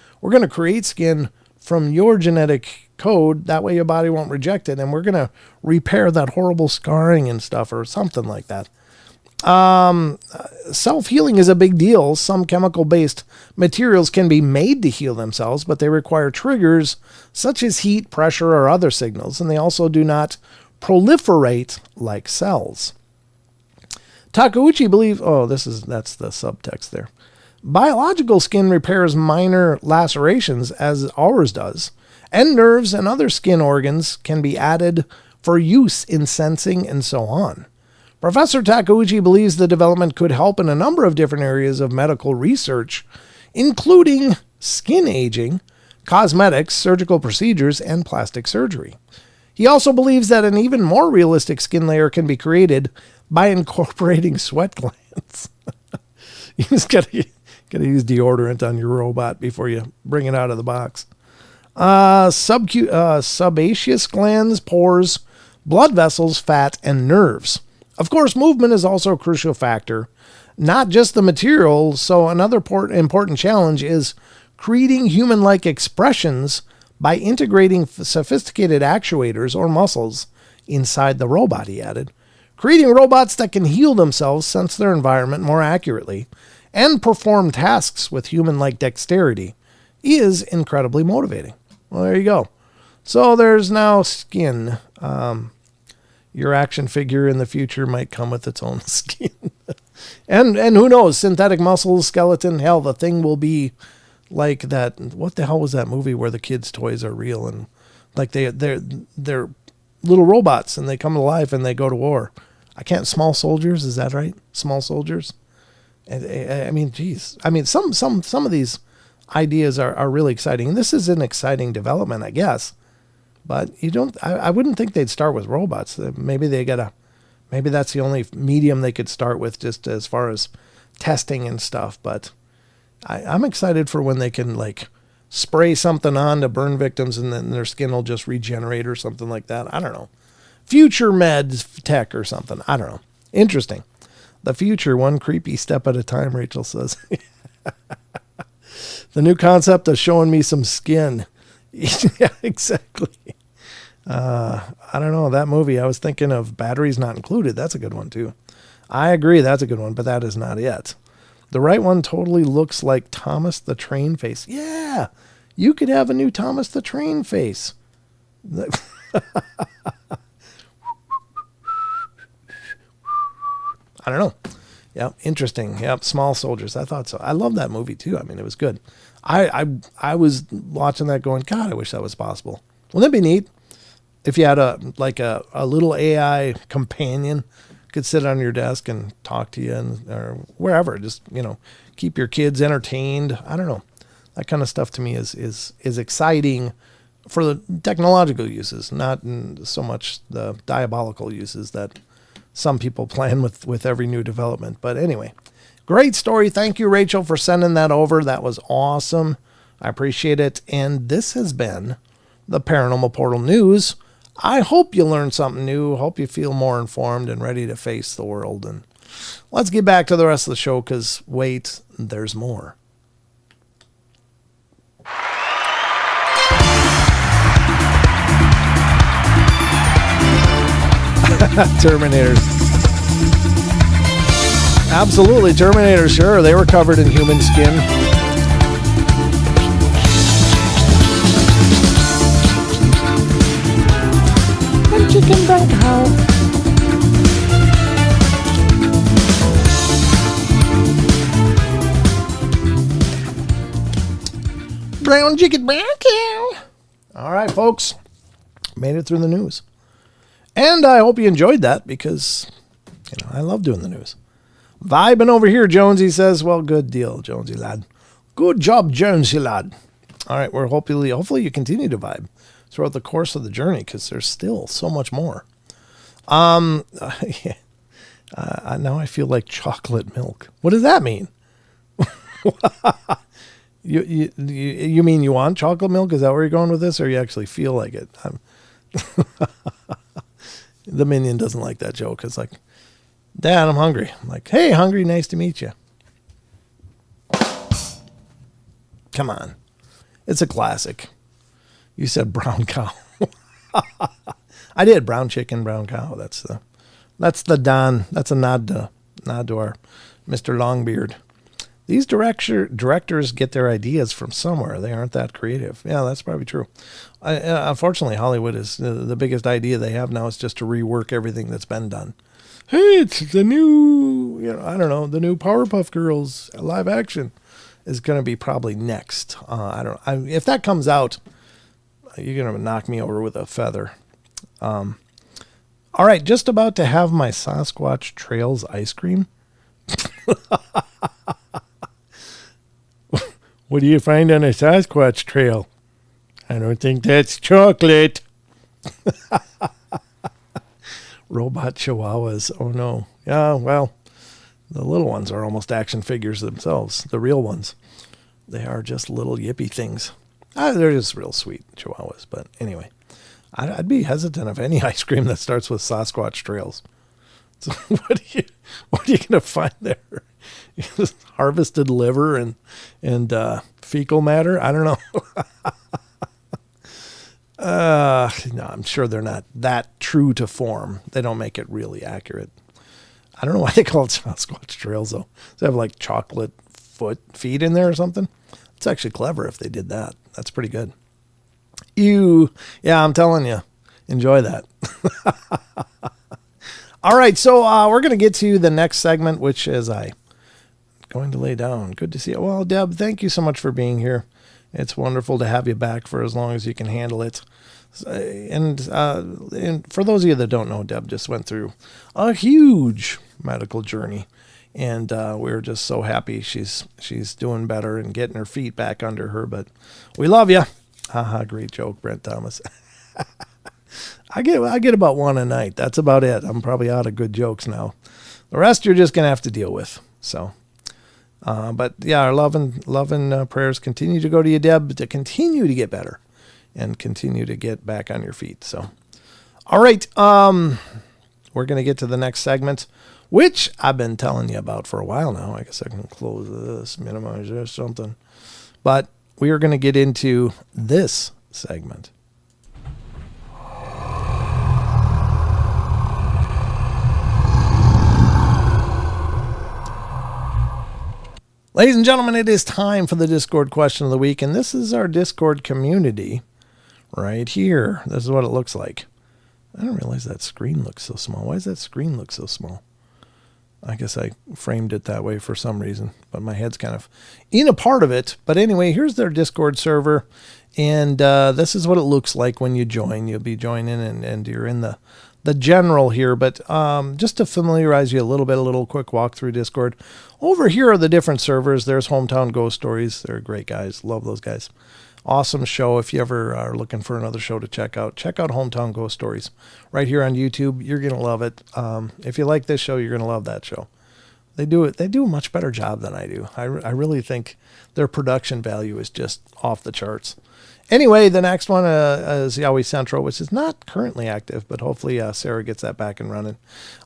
create skin from your genetic code. That way your body won't reject it, and we're gonna repair that horrible scarring and stuff, or something like that. Self-healing is a big deal. Some chemical-based materials can be made to heal themselves, but they require triggers such as heat, pressure, or other signals, and they also do not proliferate like cells. Takeuchi believes, that's the subtext there. Biological skin repairs minor lacerations as ours does, and nerves and other skin organs can be added for use in sensing and so on. Professor Takeuchi believes the development could help in a number of different areas of medical research, including skin aging, cosmetics, surgical procedures, and plastic surgery. He also believes that an even more realistic skin layer can be created by incorporating sweat glands. You just gotta use deodorant on your robot before you bring it out of the box. Sebaceous glands, pores, blood vessels, fat, and nerves. Of course, movement is also a crucial factor, not just the material. So another important challenge is creating human-like expressions by integrating sophisticated actuators or muscles inside the robot, he added. Creating robots that can heal themselves, sense their environment more accurately, and perform tasks with human-like dexterity is incredibly motivating. Well, there you go. So there's now skin. Your action figure in the future might come with its own skin. and who knows, synthetic muscles, skeleton, hell, the thing will be like that. What the hell was that movie where the kids' toys are real and like they're little robots and they come to life and they go to war? Small Soldiers, is that right? Small Soldiers? I mean, geez. I mean, some of these ideas are really exciting. And this is an exciting development, I guess. But I wouldn't think they'd start with robots. Maybe that's the only medium they could start with, just as far as testing and stuff. But I'm excited for when they can like spray something on to burn victims and then their skin will just regenerate or something like that. I don't know. Future meds tech or something. I don't know. Interesting. The future, one creepy step at a time, Rachel says. The new concept of showing me some skin. Yeah, exactly. I don't know. That movie, I was thinking of Batteries Not Included. That's a good one, too. I agree, that's a good one, but that is not it. The right one totally looks like Thomas the Train face. Yeah, you could have a new Thomas the Train face. I don't know. Yep, interesting. Yep, Small Soldiers. I thought so. I love that movie, too. I mean, it was good. I was watching that going, God, I wish that was possible. Wouldn't that be neat? If you had a little AI companion could sit on your desk and talk to you or wherever, just, keep your kids entertained. I don't know. That kind of stuff to me is exciting for the technological uses, not so much the diabolical uses that some people plan with every new development. But anyway, great story. Thank you, Rachel, for sending that over. That was awesome. I appreciate it. And this has been the Paranormal Portal News. I hope you learned something new. Hope you feel more informed and ready to face the world. And let's get back to the rest of the show, because wait, there's more. Terminators. Absolutely, Terminators, sure. They were covered in human skin. And chicken Bronco. Brown chicken Bronco. All right, folks. Made it through the news. And I hope you enjoyed that, because, I love doing the news. Vibing over here, Jonesy says, well, good deal, Jonesy lad. Good job, Jonesy lad. All right, we're hopefully you continue to vibe throughout the course of the journey, because there's still so much more. Now I feel like chocolate milk. What does that mean? You mean you want chocolate milk? Is that where you're going with this, or you actually feel like it? The minion doesn't like that joke. It's like, Dad, I'm hungry. I'm like, hey, hungry, nice to meet you. Come on. It's a classic. You said brown cow. I did. Brown chicken, brown cow. That's the Don. That's a nod to our Mr. Longbeard. These directors get their ideas from somewhere. They aren't that creative. Yeah, that's probably true. Unfortunately, Hollywood is the biggest idea they have now is just to rework everything that's been done. Hey, it's the new, I don't know, the new Powerpuff Girls live action is going to be probably next. If that comes out, you're going to knock me over with a feather. All right, just about to have my Sasquatch Trails ice cream. What do you find on a Sasquatch trail? I don't think that's chocolate. Robot chihuahuas. Oh, no. Yeah, well, the little ones are almost action figures themselves. The real ones. They are just little yippy things. They're just real sweet chihuahuas. But anyway, I'd be hesitant of any ice cream that starts with Sasquatch Trails. So what are you going to find there? Harvested liver and fecal matter? I don't know. No, I'm sure they're not that true to form. They don't make it really accurate. I don't know why they call it Sasquatch Trails, though. Does they have like chocolate feet in there or something? It's actually clever if they did that. That's pretty good. Yeah, I'm telling you. Enjoy that. All right, so we're going to get to the next segment, which is going to lay down. Good to see you. Well, Deb, thank you so much for being here. It's wonderful to have you back for as long as you can handle it. And for those of you that don't know, Deb just went through a huge medical journey. And we're just so happy she's doing better and getting her feet back under her. But we love you. Haha, great joke, Brent Thomas. I get about one a night. That's about it. I'm probably out of good jokes now. The rest you're just going to have to deal with. So, but yeah, our love and prayers continue to go to you, Deb, to continue to get better and continue to get back on your feet. So, all right. We're going to get to the next segment, which I've been telling you about for a while now. I guess I can close this, minimize this, something. But we are going to get into this segment. Ladies and gentlemen, it is time for the Discord question of the week, and this is our Discord community right here. This is what it looks like. I didn't realize that screen looks so small. Why does that screen look so small? I guess I framed it that way for some reason, but my head's kind of in a part of it. But anyway, here's their Discord server, and this is what it looks like when you join. You'll be joining, and you're in the general here, but just to familiarize you a little quick walk through Discord. Over here are the different servers. There's Hometown Ghost Stories. They're great guys. Love those guys. Awesome show. If you ever are looking for another show to check out Hometown Ghost Stories right here on YouTube. You're going to love it. If you like this show, you're going to love that show. They do a much better job than I do. I really think their production value is just off the charts. Anyway, the next one is Yowie Central, which is not currently active, but hopefully Sarah gets that back and running.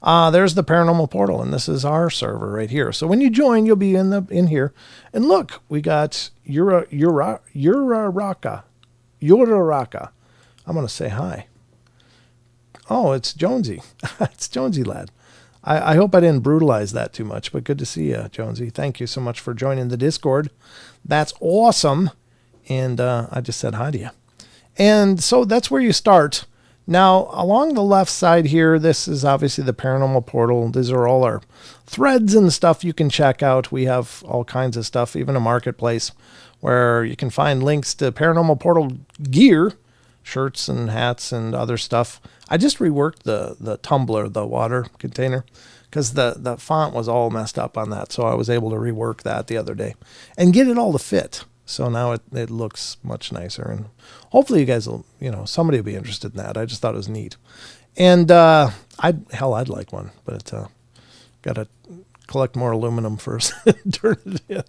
There's the Paranormal Portal, and this is our server right here. So when you join, you'll be in here. And look, we got Uraraka. I'm going to say hi. Oh, it's Jonesy. It's Jonesy lad. I hope I didn't brutalize that too much, but good to see you, Jonesy. Thank you so much for joining the Discord. That's awesome. And I just said hi to you. And so that's where you start. Now, along the left side here, this is obviously the Paranormal Portal. These are all our threads and stuff you can check out. We have all kinds of stuff, even a marketplace where you can find links to Paranormal Portal gear, shirts and hats and other stuff. I just reworked the tumbler, the water container, because the font was all messed up on that. So I was able to rework that the other day and get it all to fit. So now it looks much nicer, and hopefully you guys will, somebody will be interested in that. I just thought it was neat. And I'd like one, but got to collect more aluminum first and turn it in.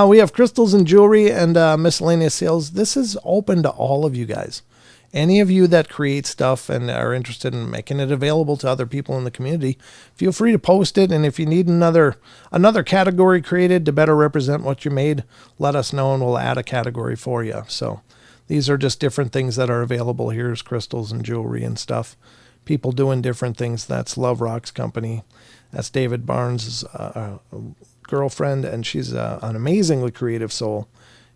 We have crystals and jewelry and miscellaneous sales. This is open to all of you guys. Any of you that create stuff and are interested in making it available to other people in the community, feel free to post it. And if you need another category created to better represent what you made, let us know and we'll add a category for you. So these are just different things that are available. Here's crystals and jewelry and stuff. People doing different things. That's Love Rocks Company. That's David Barnes' girlfriend, and she's an amazingly creative soul.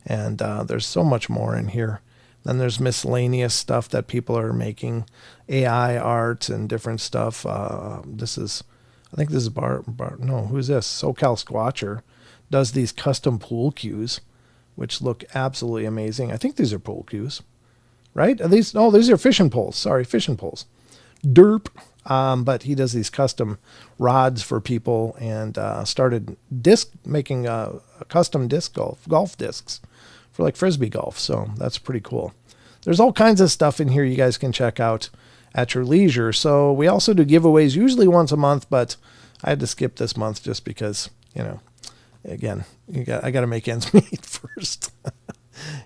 And there's so much more in here. Then there's miscellaneous stuff that people are making, AI art and different stuff. I think this is who's this? SoCal Squatcher does these custom pool cues, which look absolutely amazing. I think these are pool cues, right? These are fishing poles. Sorry, fishing poles. Derp. But he does these custom rods for people and started making custom golf discs for like Frisbee golf. So that's pretty cool. There's all kinds of stuff in here you guys can check out at your leisure. So we also do giveaways usually once a month, but I had to skip this month just because, again, I got to make ends meet first.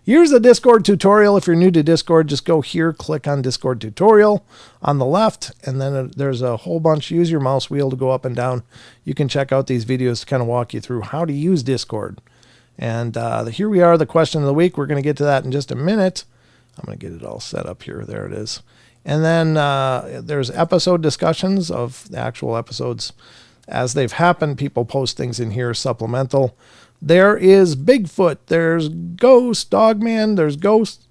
Here's a Discord tutorial. If you're new to Discord, just go here, click on Discord tutorial on the left, and then there's a whole bunch. Use your mouse wheel to go up and down. You can check out these videos to kind of walk you through how to use Discord. And here we are, the question of the week. We're going to get to that in just a minute. I'm going to get it all set up here. There it is. And then there's episode discussions of the actual episodes as they've happened. People post things in here, supplemental. There is Bigfoot. There's Ghost, Dogman. There's Ghost.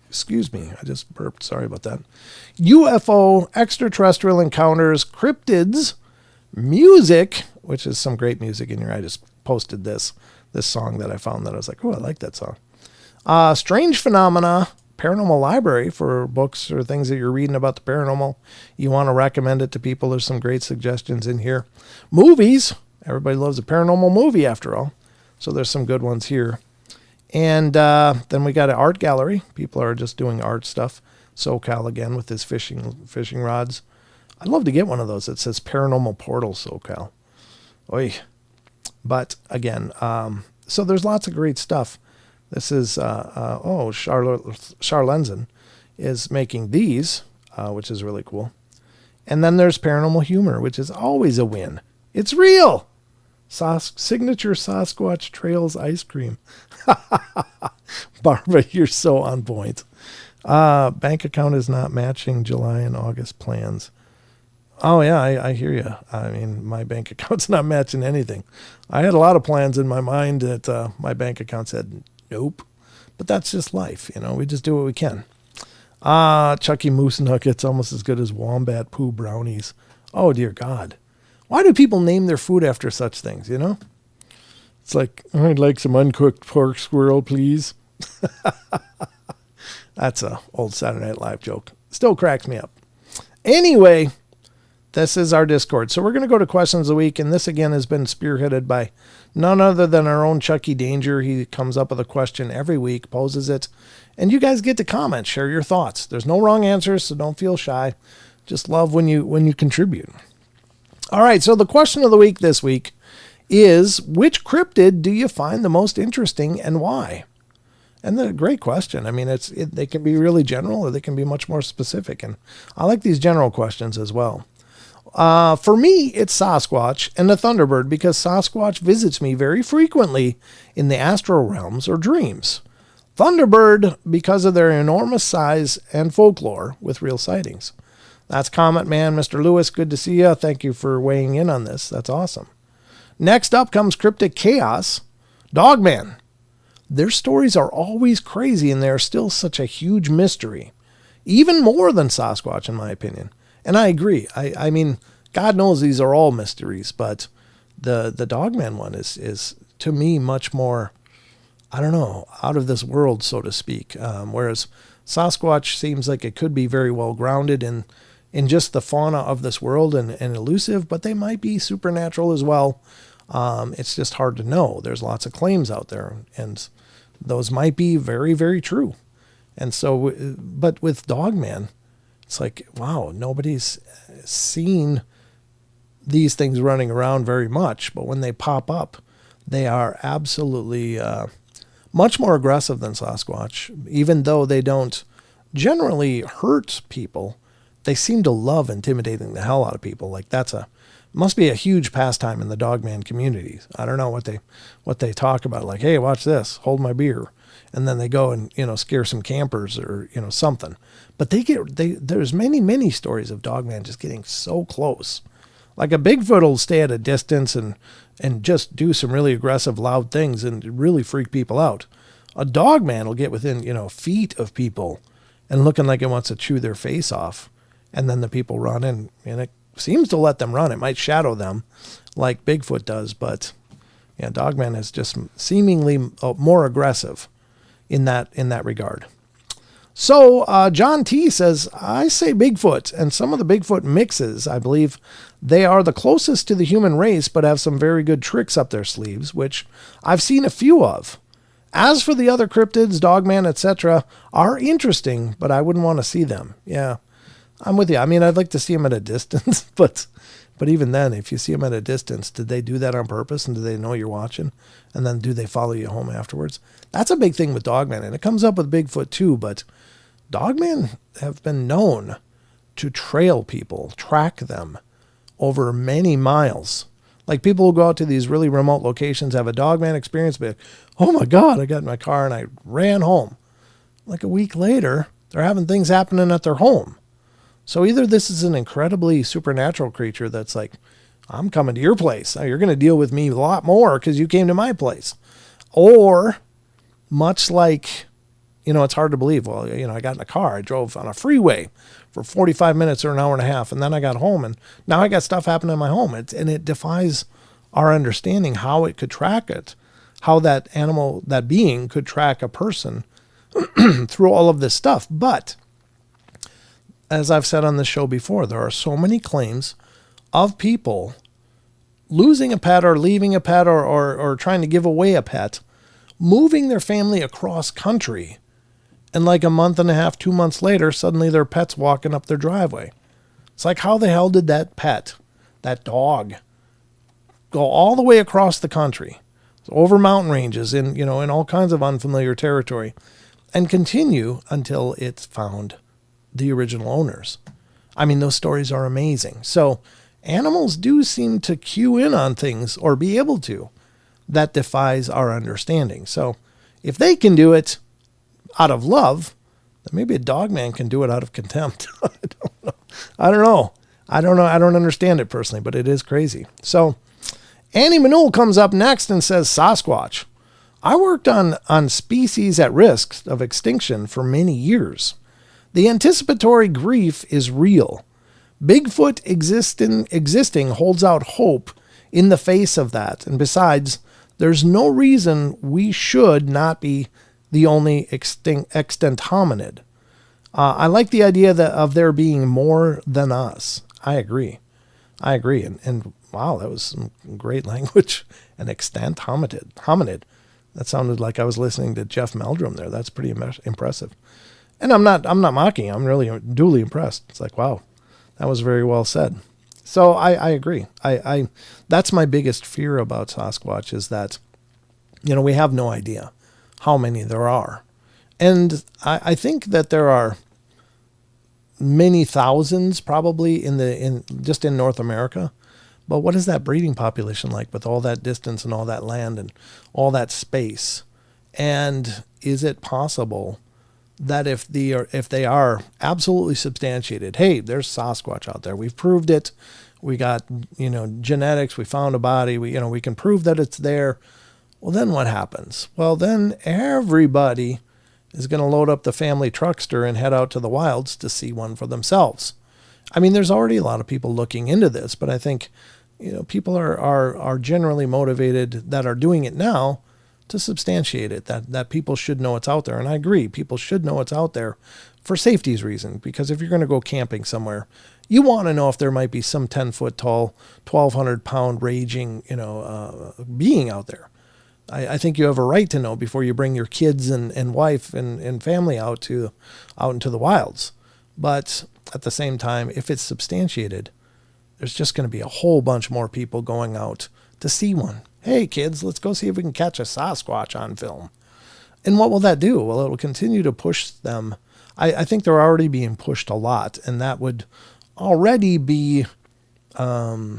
Excuse me. I just burped. Sorry about that. UFO, extraterrestrial encounters, cryptids, music, which is some great music in here. I just posted this song that I found that I was like, oh, I like that song. Strange phenomena, paranormal library for books or things that you're reading about the paranormal. You want to recommend it to people. There's some great suggestions in here. Movies. Everybody loves a paranormal movie after all. So there's some good ones here. And then we got an art gallery. People are just doing art stuff. SoCal again with his fishing rods. I'd love to get one of those. It says Paranormal Portal SoCal. Oy. But again, so there's lots of great stuff. This is, Charlenzen is making these, which is really cool. And then there's Paranormal Humor, which is always a win. It's real. Signature Sasquatch Trails ice cream. Barbara, you're so on point. Bank account is not matching July and August plans. Oh, yeah, I hear you. I mean, my bank account's not matching anything. I had a lot of plans in my mind that my bank account said nope. But that's just life, we just do what we can. Chucky Moose Nuggets, almost as good as Wombat Poo Brownies. Oh, dear God. Why do people name their food after such things, It's like, I'd like some uncooked pork squirrel, please. That's a old Saturday Night Live joke. Still cracks me up. Anyway, this is our Discord. So we're going to go to questions of the week, and this again has been spearheaded by none other than our own Chucky Danger. He comes up with a question every week, poses it, and you guys get to comment, share your thoughts. There's no wrong answers, so don't feel shy. Just love when you contribute. All right, so the question of the week this week is, which cryptid do you find the most interesting and why? And the great question. I mean, they can be really general or they can be much more specific. And I like these general questions as well. For me, it's Sasquatch and the Thunderbird because Sasquatch visits me very frequently in the astral realms or dreams. Thunderbird because of their enormous size and folklore with real sightings. That's Comet Man, Mr. Lewis. Good to see you. Thank you for weighing in on this. That's awesome. Next up comes Cryptic Chaos, Dogman. Their stories are always crazy and they're still such a huge mystery. Even more than Sasquatch, in my opinion. And I agree. I mean, God knows these are all mysteries, but the Dogman one is to me much more, I don't know, out of this world, so to speak. Whereas Sasquatch seems like it could be very well grounded in just the fauna of this world and elusive, but they might be supernatural as well. It's just hard to know. There's lots of claims out there, and those might be very, very true. And so, but with Dogman, it's like, wow, nobody's seen these things running around very much, but when they pop up, They are absolutely much more aggressive than Sasquatch, even though they don't generally hurt people. They seem to love intimidating the hell out of people. Like must be a huge pastime in the dogman communities. I don't know what they talk about. Like, hey, watch this, hold my beer, and then they go and scare some campers or something. But there's many stories of dogman just getting so close. Like a Bigfoot will stay at a distance and just do some really aggressive, loud things and really freak people out. A dogman will get within feet of people and looking like it wants to chew their face off, and then the people run and it seems to let them run. It might shadow them like Bigfoot does, but dogman is just seemingly more aggressive in that regard. So John T says, I say Bigfoot, and some of the Bigfoot mixes, I believe they are the closest to the human race, but have some very good tricks up their sleeves, which I've seen a few of. As for the other cryptids, dogman, etc., are interesting, but I wouldn't want to see them. Yeah, I'm with you. I mean, I'd like to see them at a distance, but even then, if you see them at a distance, did they do that on purpose, and do they know you're watching? And then do they follow you home afterwards? That's a big thing with dogman, and it comes up with Bigfoot too, but dogmen have been known to trail people, track them over many miles. Like people will go out to these really remote locations, have a dogman experience, be like, oh my God, I got in my car and I ran home. Like a week later, they're having things happening at their home. So either this is an incredibly supernatural creature that's like, I'm coming to your place. Now you're going to deal with me a lot more because you came to my place. Or much like, it's hard to believe. Well, I got in a car. I drove on a freeway for 45 minutes or an hour and a half. And then I got home and now I got stuff happening in my home. It defies our understanding how it could track it, how that animal, that being could track a person through all of this stuff. But as I've said on this show before, there are so many claims of people losing a pet or leaving a pet or trying to give away a pet, moving their family across country. And like a month and a half, 2 months later, suddenly their pet's walking up their driveway. It's like, how the hell did that pet, that dog, go all the way across the country, over mountain ranges in all kinds of unfamiliar territory, and continue until it's found the original owners? I mean, those stories are amazing. So animals do seem to cue in on things, or be able to, that defies our understanding. So if they can do it out of love, then maybe a dogman can do it out of contempt. I don't know. I don't understand it personally, but it is crazy. So Annie Manul comes up next and says, Sasquatch. I worked on species at risk of extinction for many years. The anticipatory grief is real. Bigfoot existing holds out hope in the face of that. And besides, there's no reason we should not be the only extant hominid. I like the idea of there being more than us. I agree. And wow, that was some great language. An extant hominid. That sounded like I was listening to Jeff Meldrum there. That's pretty impressive. And I'm not mocking. I'm really duly impressed. It's like, wow, that was very well said. So I agree. I that's my biggest fear about Sasquatch, is that, we have no idea how many there are. And I think that there are many thousands probably in just in North America. But what is that breeding population like with all that distance and all that land and all that space? And is it possible that if they are absolutely substantiated, hey, there's Sasquatch out there, we've proved it, we got genetics, we found a body, we can prove that it's there. Well, then what happens? Well, then everybody is going to load up the family truckster and head out to the wilds to see one for themselves. I mean, there's already a lot of people looking into this, but I think people are generally motivated that are doing it now to substantiate it, that people should know it's out there. And I agree, people should know it's out there for safety's reason, because if you're going to go camping somewhere, you want to know if there might be some 10-foot tall, 1,200-pound raging, being out there. I think you have a right to know before you bring your kids and wife and family out into the wilds. But at the same time, if it's substantiated, there's just going to be a whole bunch more people going out to see one. hey kids, let's go see if we can catch a Sasquatch on film. And what will that do? Well, it will continue to push them. I think they're already being pushed a lot, and that would already be a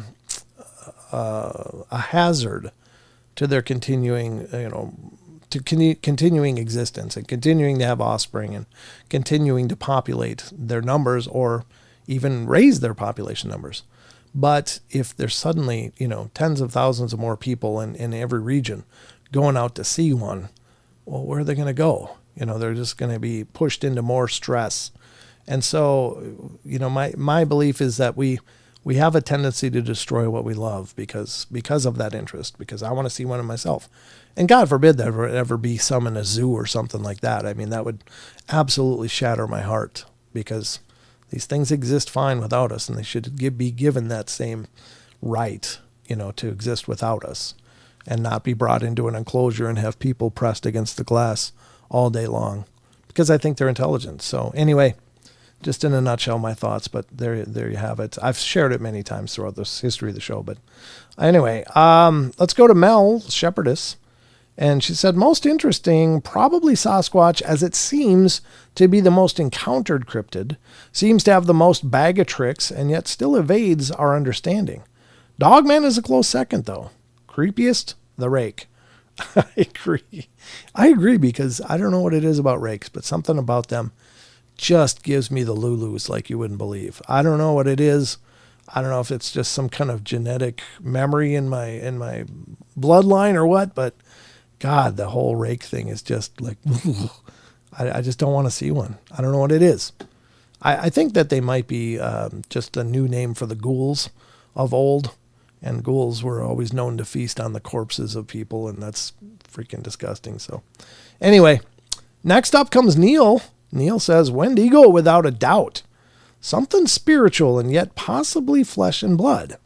hazard to their continuing, continuing existence and continuing to have offspring and continuing to populate their numbers or even raise their population numbers. But if there's suddenly, tens of thousands of more people in every region going out to see one, well, where are they going to go? They're just going to be pushed into more stress. And so, my belief is that we have a tendency to destroy what we love because of that interest, because I want to see one of myself. And God forbid there ever be some in a zoo or something like that. I mean, that would absolutely shatter my heart, because these things exist fine without us, and they should be given that same right, to exist without us and not be brought into an enclosure and have people pressed against the glass all day long, because I think they're intelligent. So anyway, just in a nutshell, my thoughts, but there you have it. I've shared it many times throughout the history of the show, but anyway, let's go to Mel Shepherdess. And she said, most interesting, probably Sasquatch, as it seems to be the most encountered cryptid, seems to have the most bag of tricks, and yet still evades our understanding. Dogman is a close second, though. Creepiest, the rake. I agree, because I don't know what it is about rakes, but something about them just gives me the Lulus like you wouldn't believe. I don't know what it is. I don't know if it's just some kind of genetic memory in my bloodline or what, but God, the whole rake thing is just like, I just don't want to see one. I don't know what it is. I think that they might be just a new name for the ghouls of old. And ghouls were always known to feast on the corpses of people, and that's freaking disgusting. So anyway, next up comes Neil. Neil says, Wendigo without a doubt. Something spiritual and yet possibly flesh and blood.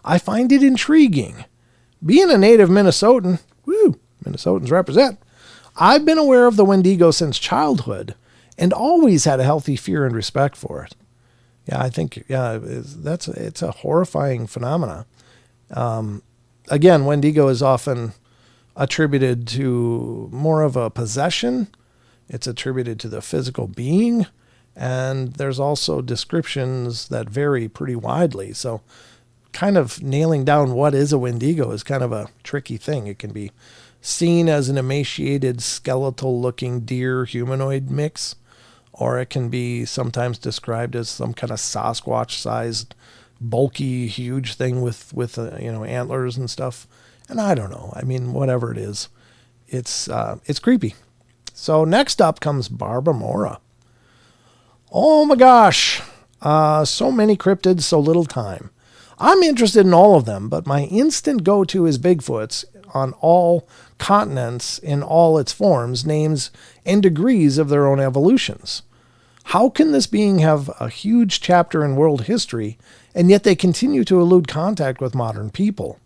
I find it intriguing. Being a native Minnesotan, Minnesotans represent, I've been aware of the Wendigo since childhood and always had a healthy fear and respect for it. Yeah, I think, it's a horrifying phenomena. Again, Wendigo is often attributed to more of a possession. It's attributed to the physical being. And there's also descriptions that vary pretty widely. So kind of nailing down what is a Wendigo is kind of a tricky thing. It can be seen as an emaciated, skeletal-looking deer humanoid mix, or it can be sometimes described as some kind of Sasquatch-sized, bulky, huge thing with antlers and stuff. And I don't know. I mean, whatever it is, it's creepy. So next up comes Barbara Mora. Oh my gosh, so many cryptids, so little time. I'm interested in all of them, but my instant go-to is Bigfoot's on all continents in all its forms, names, and degrees of their own evolutions. How can this being have a huge chapter in world history, and yet they continue to elude contact with modern people?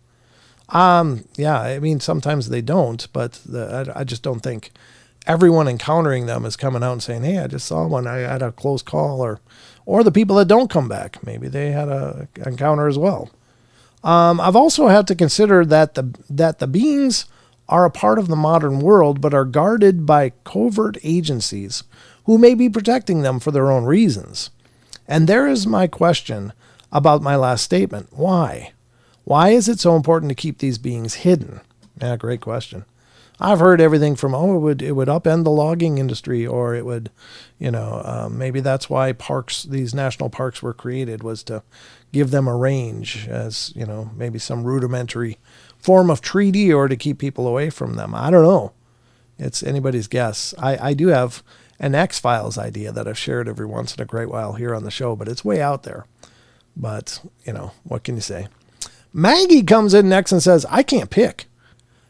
Sometimes they don't, but I just don't think everyone encountering them is coming out and saying, hey, I just saw one, I had a close call, or the people that don't come back, maybe they had a encounter as well. I've also had to consider that the beings are a part of the modern world, but are guarded by covert agencies who may be protecting them for their own reasons. And there is my question about my last statement. Why? Why is it so important to keep these beings hidden? Yeah, great question. I've heard everything from, it would upend the logging industry, or it would, maybe that's why these national parks were created, was to give them a range as, maybe some rudimentary form of treaty, or to keep people away from them. I don't know. It's anybody's guess. I do have an X-Files idea that I've shared every once in a great while here on the show, but it's way out there. But, what can you say? Maggie comes in next and says, I can't pick.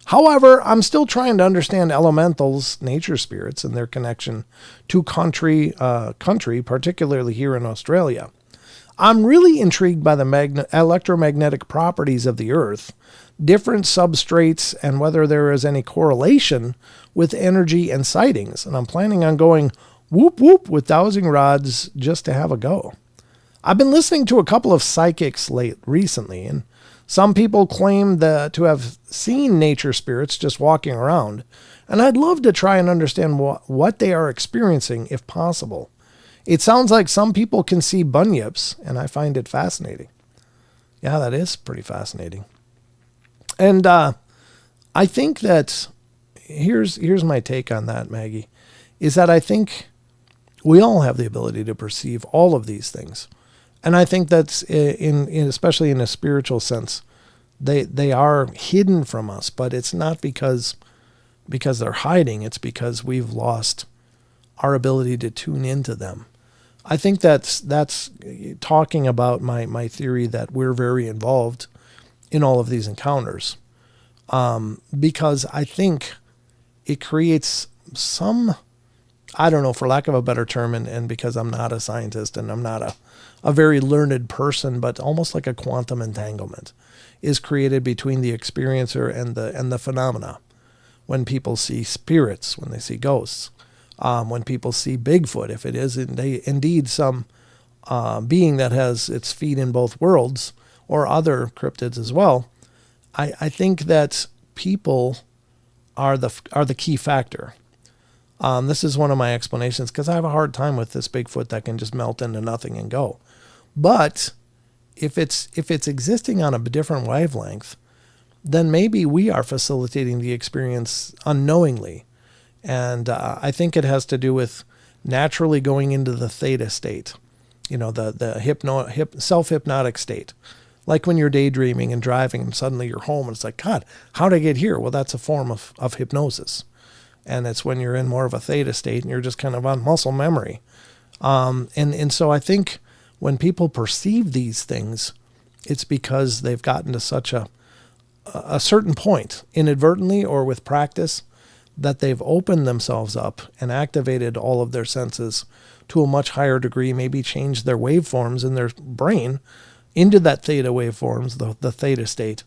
However, I'm still trying to understand elementals, nature spirits, and their connection to country, particularly here in Australia. I'm really intrigued by the electromagnetic properties of the Earth, different substrates, and whether there is any correlation with energy and sightings. And I'm planning on going whoop whoop with dowsing rods just to have a go. I've been listening to a couple of psychics recently, and some people claim to have seen nature spirits just walking around. And I'd love to try and understand what they are experiencing if possible. It sounds like some people can see bunyips, and I find it fascinating. Yeah, that is pretty fascinating. And I think that here's my take on that, Maggie, is that I think we all have the ability to perceive all of these things. And I think that's in especially in a spiritual sense, they are hidden from us, but it's not because they're hiding. It's because we've lost our ability to tune into them. I think that's talking about my theory that we're very involved in all of these encounters, because I think it creates some, I don't know, for lack of a better term, and because I'm not a scientist and I'm not a very learned person, but almost like a quantum entanglement is created between the experiencer and the phenomena. When people see spirits, when they see ghosts, when people see Bigfoot, if it is indeed some being that has its feet in both worlds, or other cryptids as well, I think that people are the key factor. This is one of my explanations, because I have a hard time with this Bigfoot that can just melt into nothing and go. But if it's existing on a different wavelength, then maybe we are facilitating the experience unknowingly. And I think it has to do with naturally going into the theta state, the self-hypnotic state. Like when you're daydreaming and driving and suddenly you're home and it's like, God, how did I get here? Well, that's a form of hypnosis. And it's when you're in more of a theta state and you're just kind of on muscle memory. And so I think when people perceive these things, it's because they've gotten to such a certain point, inadvertently or with practice, that they've opened themselves up and activated all of their senses to a much higher degree, maybe changed their waveforms in their brain into that theta waveforms, the theta state,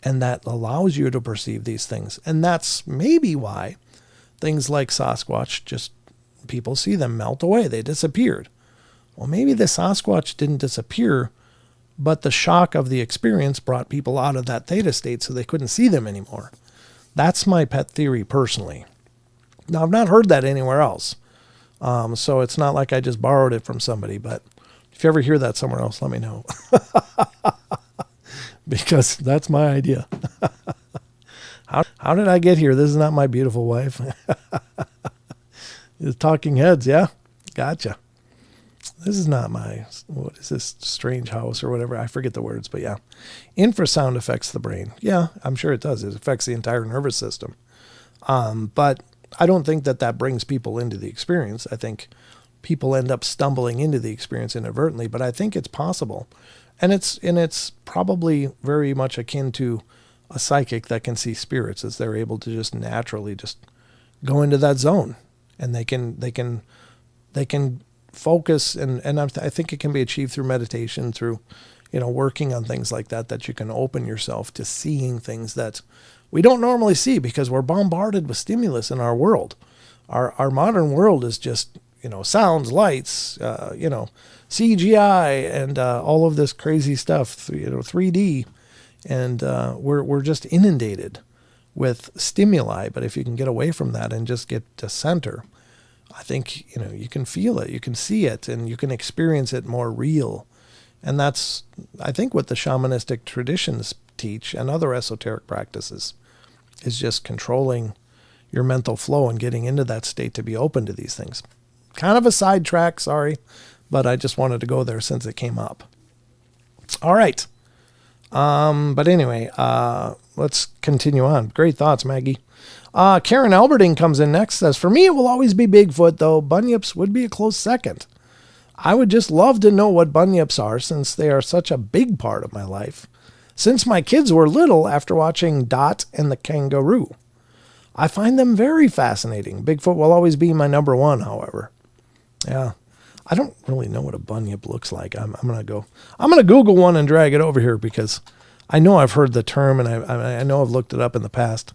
and that allows you to perceive these things. And that's maybe why things like Sasquatch, just people see them melt away. They disappeared. Well, maybe the Sasquatch didn't disappear, but the shock of the experience brought people out of that theta state so they couldn't see them anymore. That's my pet theory personally. Now, I've not heard that anywhere else. So it's not like I just borrowed it from somebody, but if you ever hear that somewhere else, let me know. Because that's my idea. How did I get here? This is not my beautiful wife. The talking heads, yeah? Gotcha. This is not what is this, strange house or whatever? I forget the words, but yeah. Infrasound affects the brain. Yeah, I'm sure it does. It affects the entire nervous system. But I don't think that brings people into the experience. I think people end up stumbling into the experience inadvertently, but I think it's possible. And it's probably very much akin to a psychic that can see spirits, as they're able to just naturally just go into that zone, and they can focus, and I think it can be achieved through meditation, through working on things like that you can open yourself to seeing things that we don't normally see, because we're bombarded with stimulus in our world. Our modern world is just sounds, lights, CGI, and all of this crazy stuff, 3D, and we're just inundated with stimuli. But if you can get away from that and just get to center, I think you can feel it, you can see it, and you can experience it more real. And that's, I think, what the shamanistic traditions teach, and other esoteric practices, is just controlling your mental flow and getting into that state to be open to these things. Kind of a sidetrack, sorry, but I just wanted to go there since it came up. All right. But anyway, let's continue on. Great thoughts, Maggie. Karen Alberting comes in next, says, for me, it will always be Bigfoot, though bunyips would be a close second. I would just love to know what bunyips are, since they are such a big part of my life. Since my kids were little, after watching Dot and the Kangaroo. I find them very fascinating. Bigfoot will always be my number one, however. Yeah. I don't really know what a bunyip looks like. I'm going to Google one and drag it over here, because I know I've heard the term, and I know I've looked it up in the past.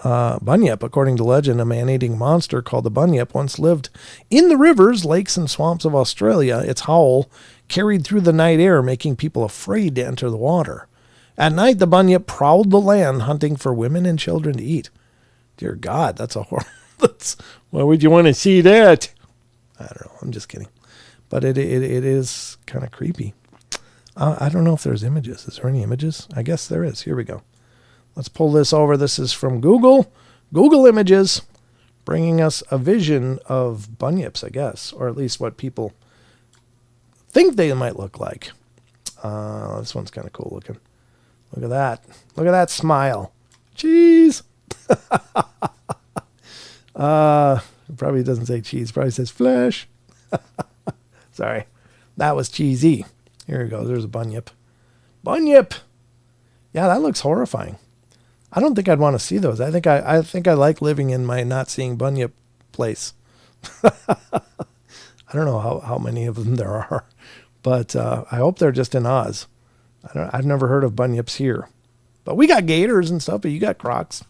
Bunyip. According to legend, a man-eating monster called the Bunyip once lived in the rivers, lakes, and swamps of Australia. Its howl carried through the night air, making people afraid to enter the water. At night, the Bunyip prowled the land, hunting for women and children to eat. Dear God, that's a horror. Why would you want to see that? I don't know. I'm just kidding. But it is kind of creepy. I don't know if there's images. Is there any images? I guess there is. Here we go. Let's pull this over. This is from Google. Google Images, bringing us a vision of bunyips, I guess, or at least what people think they might look like. This one's kind of cool looking. Look at that. Look at that smile. Jeez. It probably doesn't say cheese. It probably says flesh. Sorry. That was cheesy. Here we go. There's a bunyip. Bunyip. Yeah, that looks horrifying. I don't think I'd want to see those. I think I like living in my not seeing bunyip place. I don't know how many of them there are, but I hope they're just in Oz. I've never heard of bunyips here, but we got gators and stuff. But you got crocs,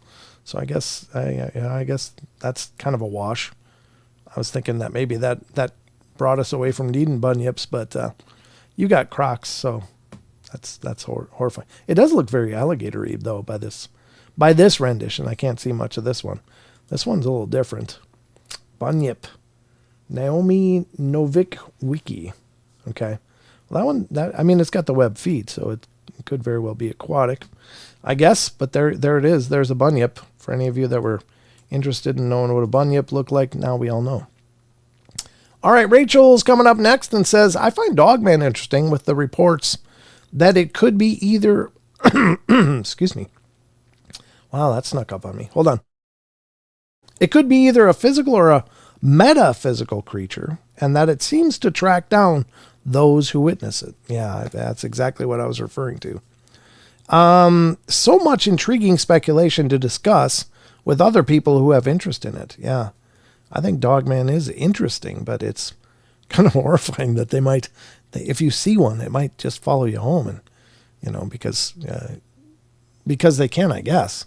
so I guess I guess that's kind of a wash. I was thinking that maybe that brought us away from needing bunyips, but you got crocs, so that's horrifying. It does look very alligator-y though by this rendition. I can't see much of this one. This one's a little different. Bunyip. Naomi Novik Wiki. Okay. Well, I mean, it's got the web feed, so it could very well be aquatic, I guess. But there it is. There's a bunyip. For any of you that were interested in knowing what a bunyip looked like, now we all know. All right, Rachel's coming up next and says, I find Dogman interesting with the reports that it could be either... Excuse me. Wow, that snuck up on me. Hold on. It could be either a physical or a metaphysical creature, and that it seems to track down those who witness it. Yeah, that's exactly what I was referring to. So much intriguing speculation to discuss with other people who have interest in it. Yeah, I think Dogman is interesting, but it's kind of horrifying that if you see one, it might just follow you home, and because they can, I guess.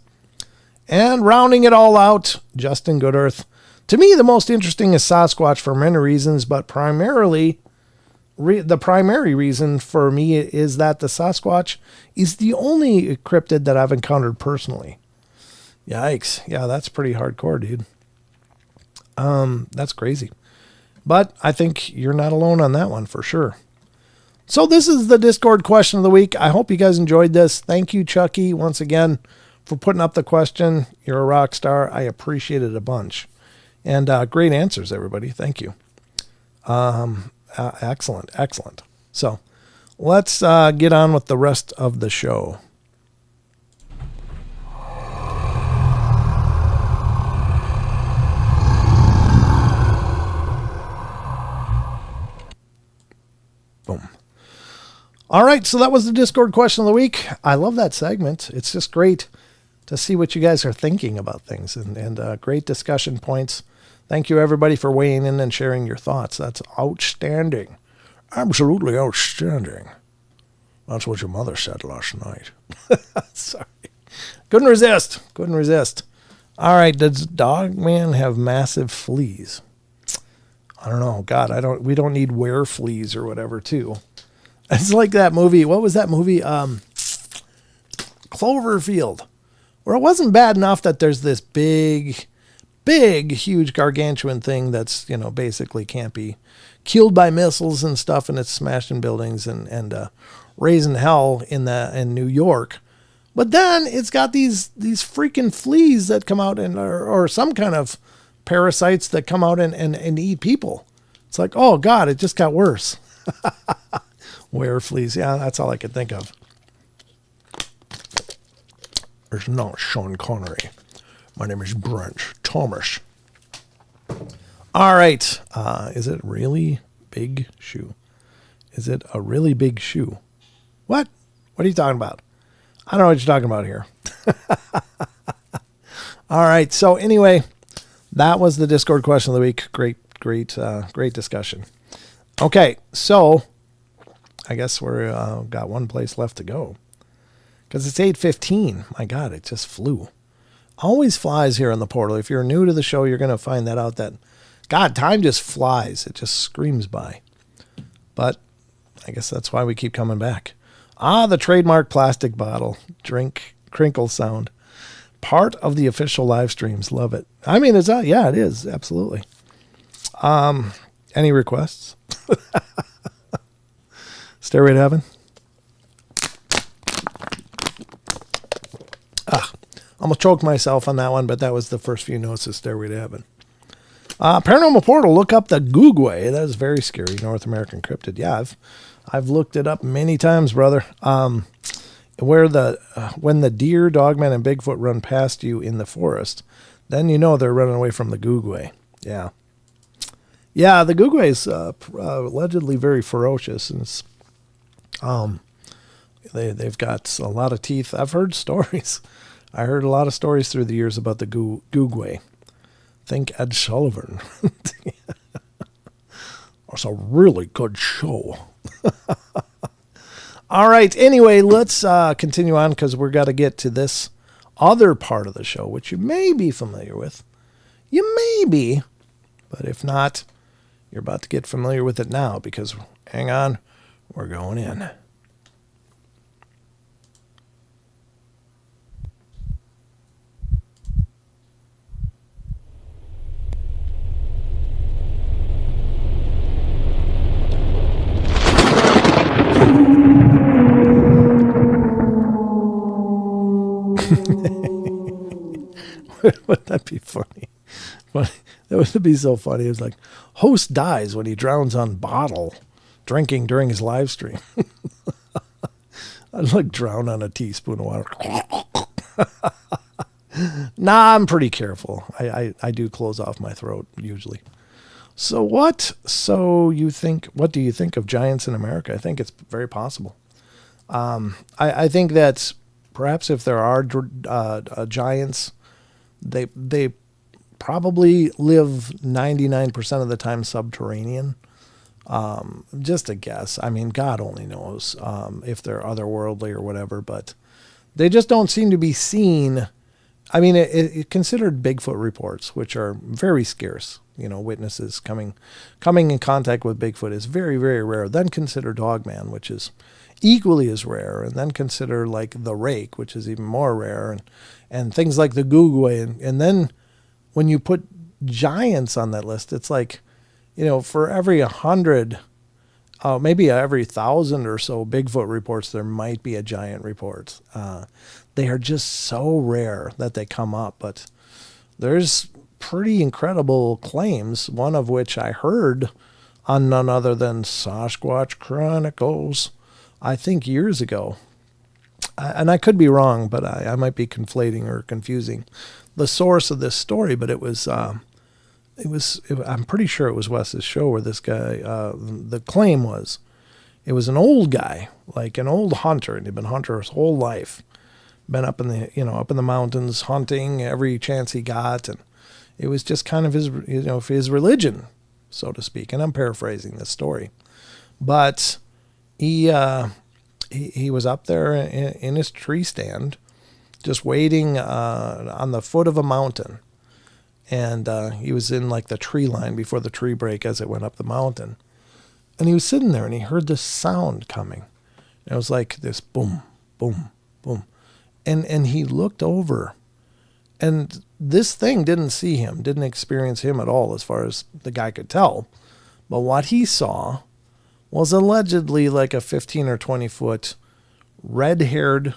And rounding it all out, Justin Goodearth. To me, the most interesting is Sasquatch for many reasons, but primarily, the primary reason for me is that the Sasquatch is the only cryptid that I've encountered personally. Yikes. Yeah, that's pretty hardcore, dude. That's crazy. But I think you're not alone on that one for sure. So this is the Discord question of the week. I hope you guys enjoyed this. Thank you, Chucky, once again, for putting up the question. You're a rock star. I appreciate it a bunch. And great answers, everybody. Thank you. Excellent. So let's get on with the rest of the show. Boom. All right, so that was the Discord question of the week. I love that segment. It's just great to see what you guys are thinking about things, and great discussion points. Thank you, everybody, for weighing in and sharing your thoughts. That's outstanding. Absolutely outstanding. That's what your mother said last night. Sorry. Couldn't resist. All right, does Dogman have massive fleas? I don't know. God, we don't need were fleas or whatever, too. It's like that movie. What was that movie? Cloverfield. Where it wasn't bad enough that there's this big, huge gargantuan thing that's, basically can't be killed by missiles and stuff, and it's smashing buildings and raising hell in New York. But then it's got these freaking fleas that come out or some kind of parasites that come out and eat people. It's like, oh God, it just got worse. Were fleas. Yeah, that's all I could think of. There's not Sean Connery. My name is Brent Thomas. All right. Is it really big shoe? Is it a really big shoe? What? What are you talking about? I don't know what you're talking about here. All right. So anyway, that was the Discord question of the week. Great discussion. Okay. So I guess we're got one place left to go because it's 8:15. My God, it just flew. Always flies here on the portal. If you're new to the show, you're going to find that out that, God, time just flies. It just screams by. But I guess that's why we keep coming back. The trademark plastic bottle. Drink crinkle sound. Part of the official live streams. Love it. I mean, it's not, yeah, it is. Absolutely. Any requests? Stairway to Heaven? Almost choked myself on that one, but that was the first few notes of Stairway to Heaven. Paranormal Portal, look up the Googway. That is very scary. North American cryptid. Yeah, I've looked it up many times, brother. Where when the deer, dogman, and Bigfoot run past you in the forest, then you know they're running away from the Googway. Yeah. Yeah, the Googway is allegedly very ferocious, and it's, they've got a lot of teeth. I've heard stories. I heard a lot of stories through the years about the Googway. Think Ed Sullivan. It's a really good show. All right. Anyway, let's continue on because we're got to get to this other part of the show, which you may be familiar with. You may be, but if not, you're about to get familiar with it now because, hang on, we're going in. Wouldn't that be funny? That would be so funny. It's like, host dies when he drowns on bottle drinking during his live stream. I'd like drown on a teaspoon of water. Nah, I'm pretty careful. I do close off my throat usually. So what? So what do you think of giants in America? I think it's very possible. I think that perhaps if there are giants, they probably live 99% of the time subterranean. Just a guess. I mean, God only knows if they're otherworldly or whatever, but they just don't seem to be seen. I mean, it considered Bigfoot reports, which are very scarce. You know, witnesses coming in contact with Bigfoot is very, very rare. Then consider Dogman, which is equally as rare, and then consider like the Rake, which is even more rare, and things like the Googway, and then when you put giants on that list, it's like, you know, for every 100, maybe every 1,000 or so Bigfoot reports, there might be a giant report. They are just so rare that they come up, but there's pretty incredible claims, one of which I heard on none other than Sasquatch Chronicles, I think years ago. And I could be wrong, but I might be conflating or confusing the source of this story, but it was I'm pretty sure it was Wes's show where this guy, the claim was, it was an old guy, like an old hunter, and he'd been a hunter his whole life, been up in the mountains hunting every chance he got, and it was just kind of his religion, so to speak. And I'm paraphrasing this story, but he was up there in his tree stand, just waiting on the foot of a mountain. And he was in like the tree line before the tree break as it went up the mountain. And he was sitting there and he heard this sound coming. And it was like this boom, boom, boom. And he looked over, and this thing didn't see him, didn't experience him at all as far as the guy could tell. But what he saw was allegedly like a 15 or 20 foot red-haired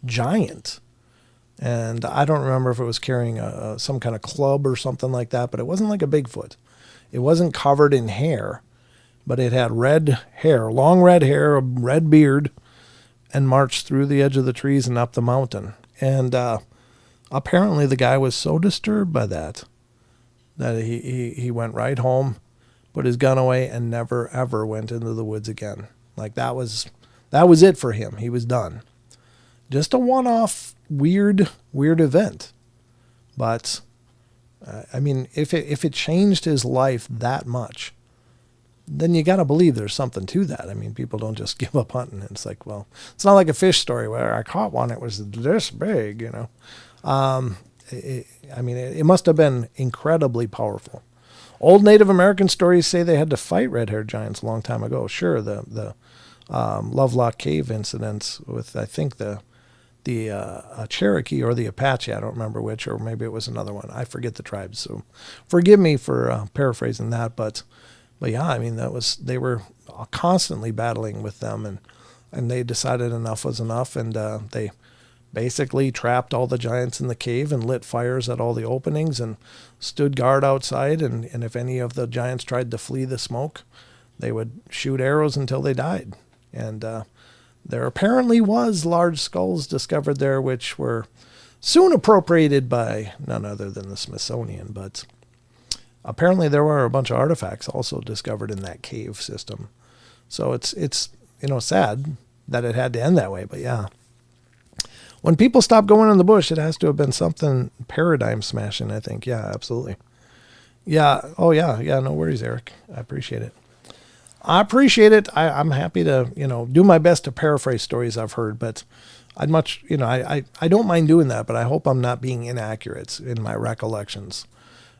giant. And I don't remember if it was carrying some kind of club or something like that, but it wasn't like a Bigfoot. It wasn't covered in hair, but it had red hair, long red hair, a red beard, and marched through the edge of the trees and up the mountain. And apparently the guy was so disturbed by that he went right home, put his gun away, and never, ever went into the woods again. Like that was it for him. He was done. Just a one-off weird event. But, I mean, if it changed his life that much, then you got to believe there's something to that. I mean, people don't just give up hunting. It's like, well, it's not like a fish story where I caught one, it was this big, you know. it must have been incredibly powerful. Old Native American stories say they had to fight red-haired giants a long time ago. Sure, the Lovelock Cave incidents with, I think, the Cherokee or the Apache, I don't remember which, or maybe it was another one. I forget the tribes, so forgive me for paraphrasing that. But yeah, I mean, they were constantly battling with them, and they decided enough was enough, and they basically trapped all the giants in the cave and lit fires at all the openings and stood guard outside. And if any of the giants tried to flee the smoke, they would shoot arrows until they died. And there apparently was large skulls discovered there, which were soon appropriated by none other than the Smithsonian. But apparently there were a bunch of artifacts also discovered in that cave system. So it's sad that it had to end that way. But yeah, when people stop going in the bush, it has to have been something paradigm smashing, I think. Yeah, absolutely. Yeah. Oh, yeah. Yeah, no worries, Eric. I appreciate it. I'm happy to, do my best to paraphrase stories I've heard, but I'd much, I don't mind doing that, but I hope I'm not being inaccurate in my recollections.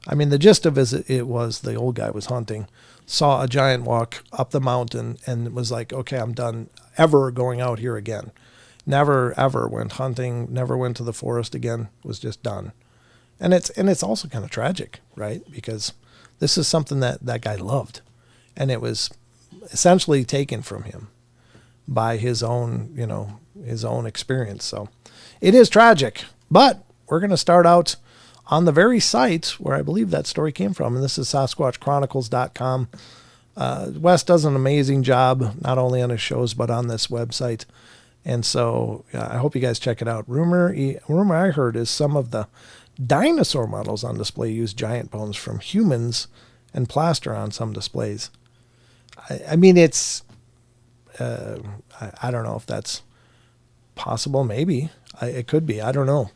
I mean, the gist of it was the old guy was hunting, saw a giant walk up the mountain, and was like, okay, I'm done ever going out here again. Never, ever went hunting, never went to the forest again, was just done. And it's also kind of tragic, right? Because this is something that guy loved, and it was essentially taken from him by his own experience. So it is tragic, but we're going to start out on the very site where I believe that story came from. And this is SasquatchChronicles.com. Wes does an amazing job, not only on his shows, but on this website. And so I hope you guys check it out. Rumor I heard is some of the dinosaur models on display use giant bones from humans and plaster on some displays. I mean, it's, I don't know if that's possible. Maybe it could be. I don't know.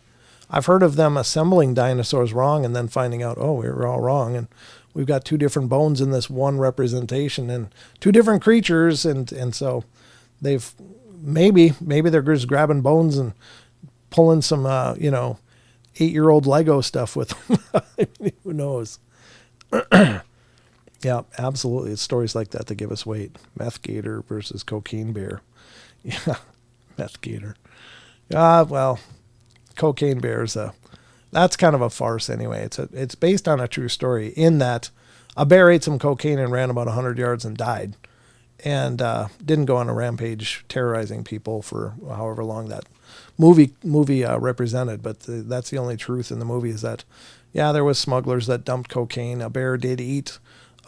I've heard of them assembling dinosaurs wrong and then finding out, oh, we were all wrong. And we've got two different bones in this one representation and two different creatures. And so they've, maybe they're just grabbing bones and pulling some, 8-year-old Lego stuff with them. Who knows? Yeah, absolutely. It's stories like that give us weight. Meth gator versus cocaine bear. Yeah, meth gator. Well, cocaine bears. That's kind of a farce anyway. It's based on a true story in that a bear ate some cocaine and ran about 100 yards and died, and didn't go on a rampage terrorizing people for however long that movie represented. But that's the only truth in the movie is that, yeah, there was smugglers that dumped cocaine. A bear did eat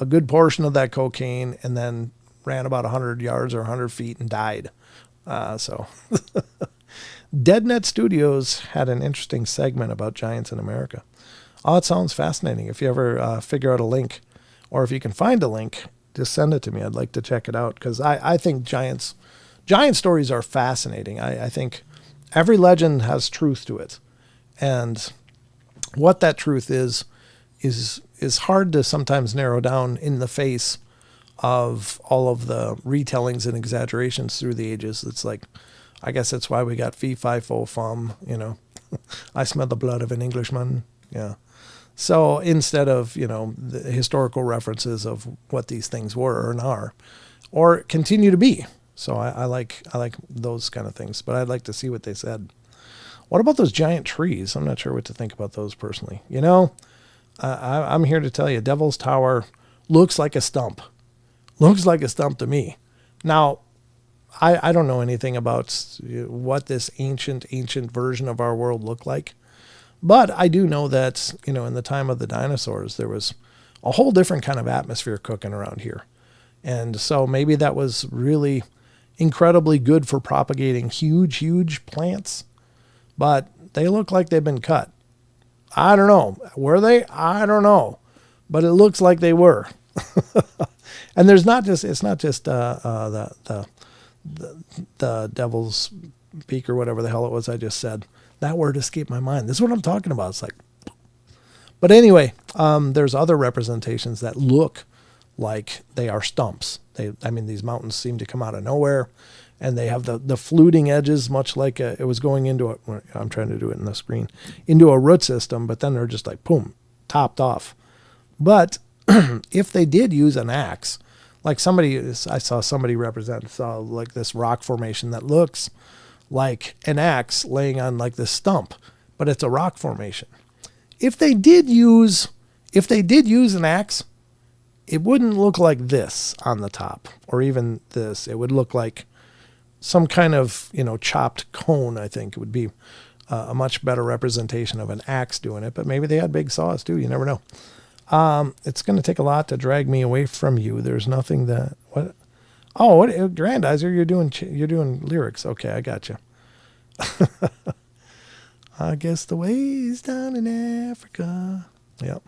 a good portion of that cocaine and then ran about 100 yards or 100 feet and died. So DeadNet Studios had an interesting segment about giants in America. Oh, it sounds fascinating. If you ever figure out a link, or if you can find a link, just send it to me. I'd like to check it out because I think giant stories are fascinating. I think every legend has truth to it. And what that truth is hard to sometimes narrow down in the face of all of the retellings and exaggerations through the ages. It's like, I guess that's why we got fee, fi, fo, fum, I smell the blood of an Englishman. Yeah. So instead of, the historical references of what these things were and are, or continue to be. So I like those kind of things, but I'd like to see what they said. What about those giant trees? I'm not sure what to think about those personally. I'm here to tell you, Devil's Tower looks like a stump. Looks like a stump to me. Now, I don't know anything about what this ancient version of our world looked like. But I do know that, in the time of the dinosaurs, there was a whole different kind of atmosphere cooking around here. And so maybe that was really incredibly good for propagating huge plants. But they look like they've been cut. I don't know. Were they? I don't know. But it looks like they were. And it's not just the devil's peak or whatever the hell it was I just said. That word escaped my mind. This is what I'm talking about. It's like, but anyway, there's other representations that look like they are stumps. These mountains seem to come out of nowhere, and they have the fluting edges, much like it was going into I'm trying to do it in the screen, into a root system, but then they're just like, boom, topped off. But if they did use an axe, like I saw somebody saw like this rock formation that looks like an axe laying on like this stump, but it's a rock formation. If they did use an axe, it wouldn't look like this on the top, or even this. It would look like some kind of, chopped cone. I think it would be a much better representation of an axe doing it, but maybe they had big saws too. You never know. It's going to take a lot to drag me away from you. There's nothing that, what? Oh, what, Grandizer, you're doing lyrics. Okay, I got you. I guess the ways down in Africa. Yep.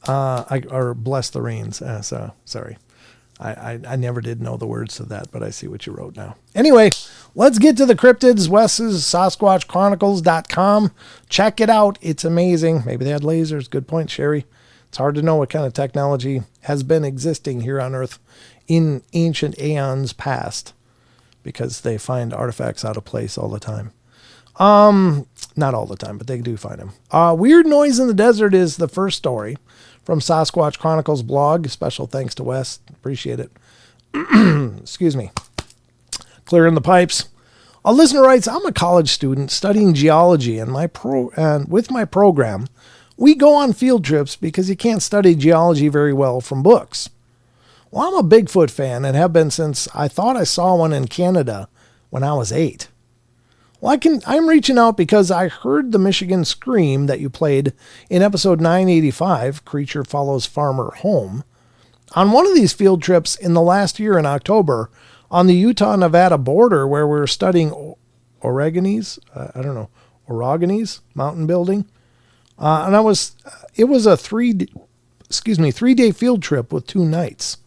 Or bless the rains. Sorry. I never did know the words to that, but I see what you wrote now. Anyway, let's get to the cryptids. Wes's SasquatchChronicles.com. Check it out. It's amazing. Maybe they had lasers. Good point, Sherry. It's hard to know what kind of technology has been existing here on Earth in ancient aeons past, because they find artifacts out of place all the time. Not all the time, but they do find them. Weird Noise in the Desert is the first story from Sasquatch Chronicles blog. Special thanks to Wes. Appreciate it. Excuse me. Clearing the pipes. A listener writes, I'm a college student studying geology, and with my program, we go on field trips because you can't study geology very well from books. Well, I'm a Bigfoot fan and have been since I thought I saw one in Canada when I was 8. Well, I'm reaching out because I heard the Michigan Scream that you played in episode 985, Creature Follows Farmer Home, on one of these field trips in the last year in October on the Utah-Nevada border, where we were studying Orogenes mountain building. And it was a 3-day field trip with 2 nights.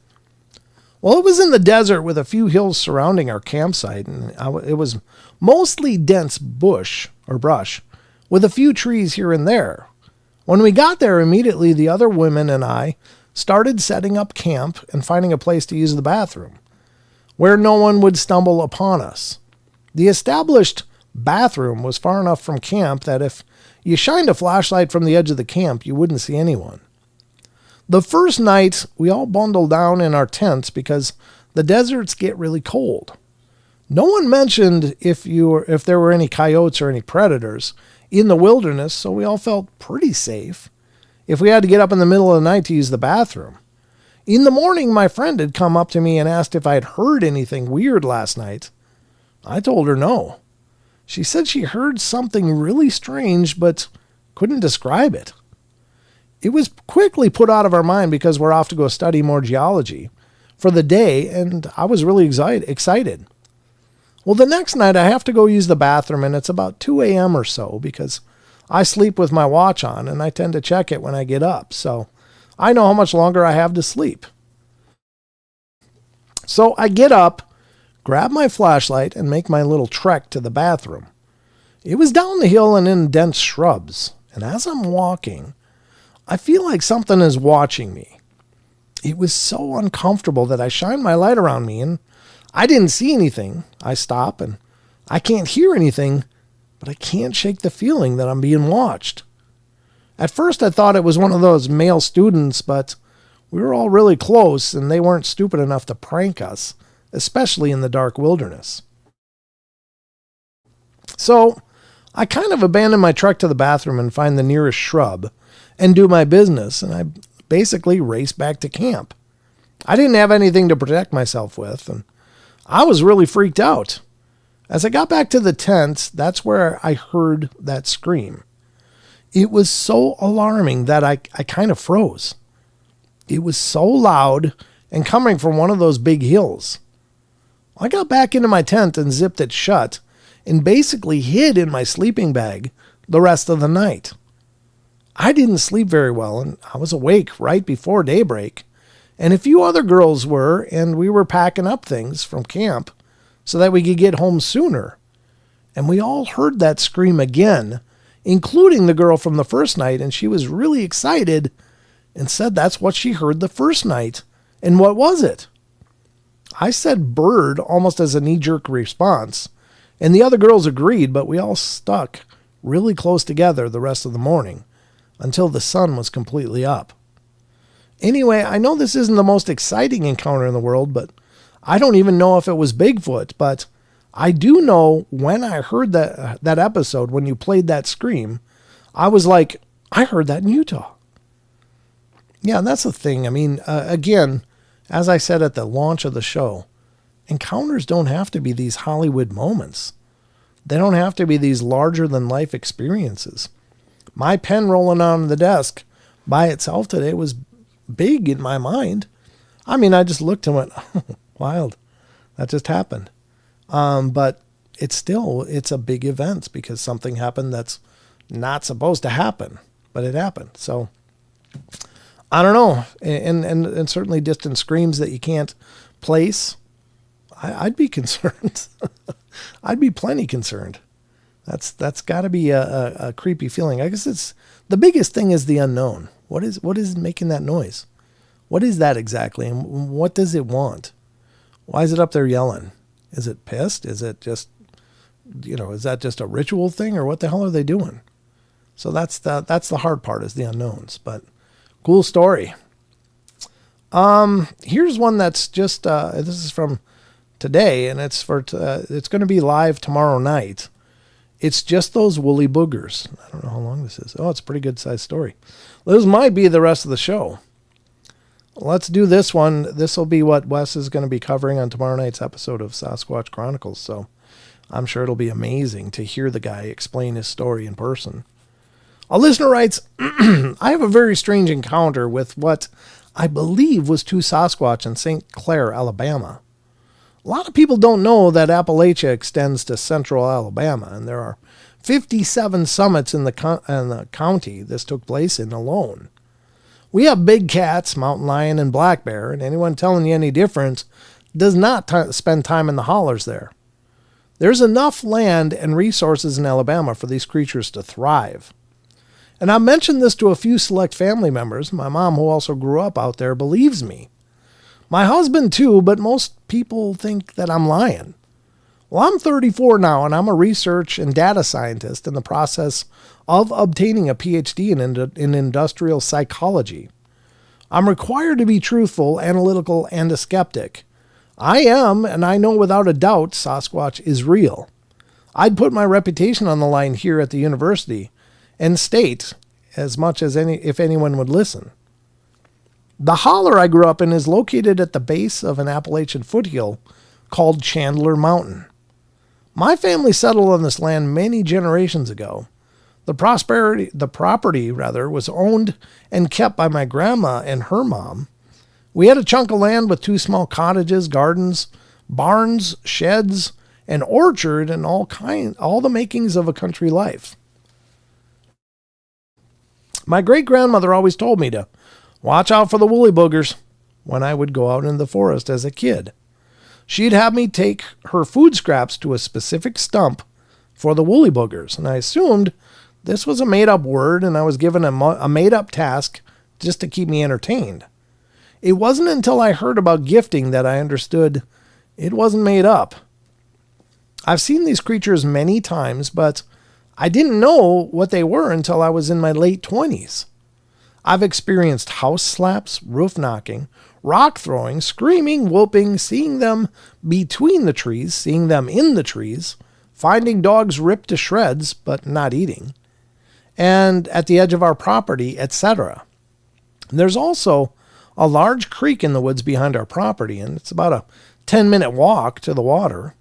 Well, it was in the desert with a few hills surrounding our campsite, and it was mostly dense brush, with a few trees here and there. When we got there, immediately the other women and I started setting up camp and finding a place to use the bathroom, where no one would stumble upon us. The established bathroom was far enough from camp that if you shined a flashlight from the edge of the camp, you wouldn't see anyone. The first night, we all bundled down in our tents because the deserts get really cold. No one mentioned if there were any coyotes or any predators in the wilderness, so we all felt pretty safe if we had to get up in the middle of the night to use the bathroom. In the morning, my friend had come up to me and asked if I had heard anything weird last night. I told her no. She said she heard something really strange, but couldn't describe it. It was quickly put out of our mind because we're off to go study more geology for the day, and I was really excited. Well, the next night I have to go use the bathroom, and it's about 2 a.m. or so because I sleep with my watch on, and I tend to check it when I get up, so I know how much longer I have to sleep. So I get up, grab my flashlight, and make my little trek to the bathroom. It was down the hill and in dense shrubs, and as I'm walking, I feel like something is watching me. It was so uncomfortable that I shined my light around me, and I didn't see anything. I stop, and I can't hear anything, but I can't shake the feeling that I'm being watched. At first, I thought it was one of those male students, but we were all really close, and they weren't stupid enough to prank us, especially in the dark wilderness. So I kind of abandoned my trek to the bathroom and find the nearest shrub and do my business, and I basically raced back to camp. I didn't have anything to protect myself with, and I was really freaked out. As I got back to the tent, that's where I heard that scream. It was so alarming that I kind of froze. It was so loud and coming from one of those big hills. I got back into my tent and zipped it shut and basically hid in my sleeping bag the rest of the night. I didn't sleep very well, and I was awake right before daybreak, and a few other girls were, and we were packing up things from camp so that we could get home sooner. And we all heard that scream again, including the girl from the first night, and she was really excited and said that's what she heard the first night. And what was it? I said bird almost as a knee-jerk response, and the other girls agreed, but we all stuck really close together the rest of the morning until the sun was completely up. Anyway, I know this isn't the most exciting encounter in the world, but I don't even know if it was Bigfoot, but I do know when I heard that episode, when you played that scream, I was like, I heard that in Utah. Yeah, that's the thing. I mean, again, as I said at the launch of the show, encounters don't have to be these Hollywood moments. They don't have to be these larger-than-life experiences. My pen rolling on the desk by itself today was big in my mind. I mean, I just looked and went, oh, wild. That just happened. But it's a big event because something happened that's not supposed to happen, but it happened. So I don't know. And certainly distant screams that you can't place. I'd be concerned. I'd be plenty concerned. That's got to be a creepy feeling. I guess it's the biggest thing is the unknown. What is making that noise? What is that exactly? And what does it want? Why is it up there yelling? Is it pissed? Is it just, is that just a ritual thing, or what the hell are they doing? So that's the hard part, is the unknowns. But cool story. Here's one that's just this is from today, and it's going to be live tomorrow night. It's just those woolly boogers. I don't know how long this is. Oh, it's a pretty good sized story. This might be the rest of the show. Let's do this one. This will be what Wes is going to be covering on tomorrow night's episode of Sasquatch Chronicles. So I'm sure it'll be amazing to hear the guy explain his story in person. A listener writes, I have a very strange encounter with what I believe was two Sasquatch in St. Clair, Alabama. A lot of people don't know that Appalachia extends to central Alabama, and there are 57 summits in the county this took place in alone. We have big cats, mountain lion, and black bear, and anyone telling you any difference does not spend time in the hollers there. There's enough land and resources in Alabama for these creatures to thrive. And I mentioned this to a few select family members. My mom, who also grew up out there, believes me. My husband too, but most people think that I'm lying. Well, I'm 34 now, and I'm a research and data scientist in the process of obtaining a PhD in industrial psychology. I'm required to be truthful, analytical, and a skeptic. I am, and I know without a doubt, Sasquatch is real. I'd put my reputation on the line here at the university and state as much as if anyone would listen. The holler I grew up in is located at the base of an Appalachian foothill called Chandler Mountain. My family settled on this land many generations ago. The property was owned and kept by my grandma and her mom. We had a chunk of land with 2 small cottages, gardens, barns, sheds, an orchard, and all the makings of a country life. My great-grandmother always told me to watch out for the woolly boogers when I would go out in the forest as a kid. She'd have me take her food scraps to a specific stump for the woolly boogers, and I assumed this was a made-up word, and I was given a made-up task just to keep me entertained. It wasn't until I heard about gifting that I understood it wasn't made up. I've seen these creatures many times, but I didn't know what they were until I was in my late 20s. I've experienced house slaps, roof knocking, rock throwing, screaming, whooping, seeing them between the trees, seeing them in the trees, finding dogs ripped to shreds but not eating, and at the edge of our property, etc. There's also a large creek in the woods behind our property, and it's about a 10-minute walk to the water.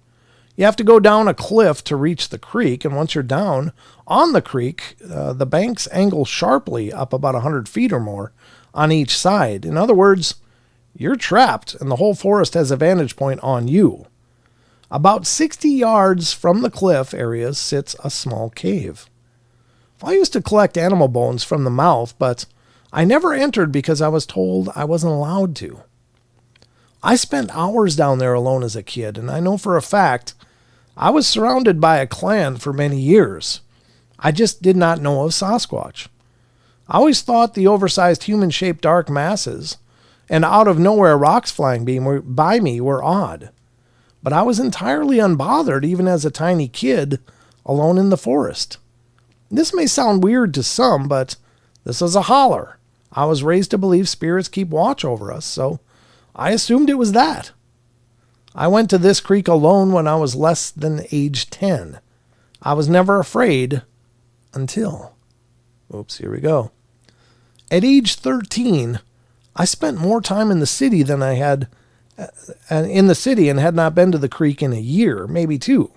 You have to go down a cliff to reach the creek, and once you're down on the creek, the banks angle sharply up about 100 feet or more on each side. In other words, you're trapped, and the whole forest has a vantage point on you. About 60 yards from the cliff area sits a small cave. I used to collect animal bones from the mouth, but I never entered because I was told I wasn't allowed to. I spent hours down there alone as a kid, and I know for a fact I was surrounded by a clan for many years. I just did not know of Sasquatch. I always thought the oversized human-shaped dark masses and out of nowhere rocks flying by me were odd. But I was entirely unbothered even as a tiny kid alone in the forest. This may sound weird to some, but this was a holler. I was raised to believe spirits keep watch over us, so I assumed it was that. I went to this creek alone when I was less than age 10. I was never afraid until... Oops, here we go. At age 13, I spent more time in the city than I had in the city and had not been to the creek in a year, maybe 2.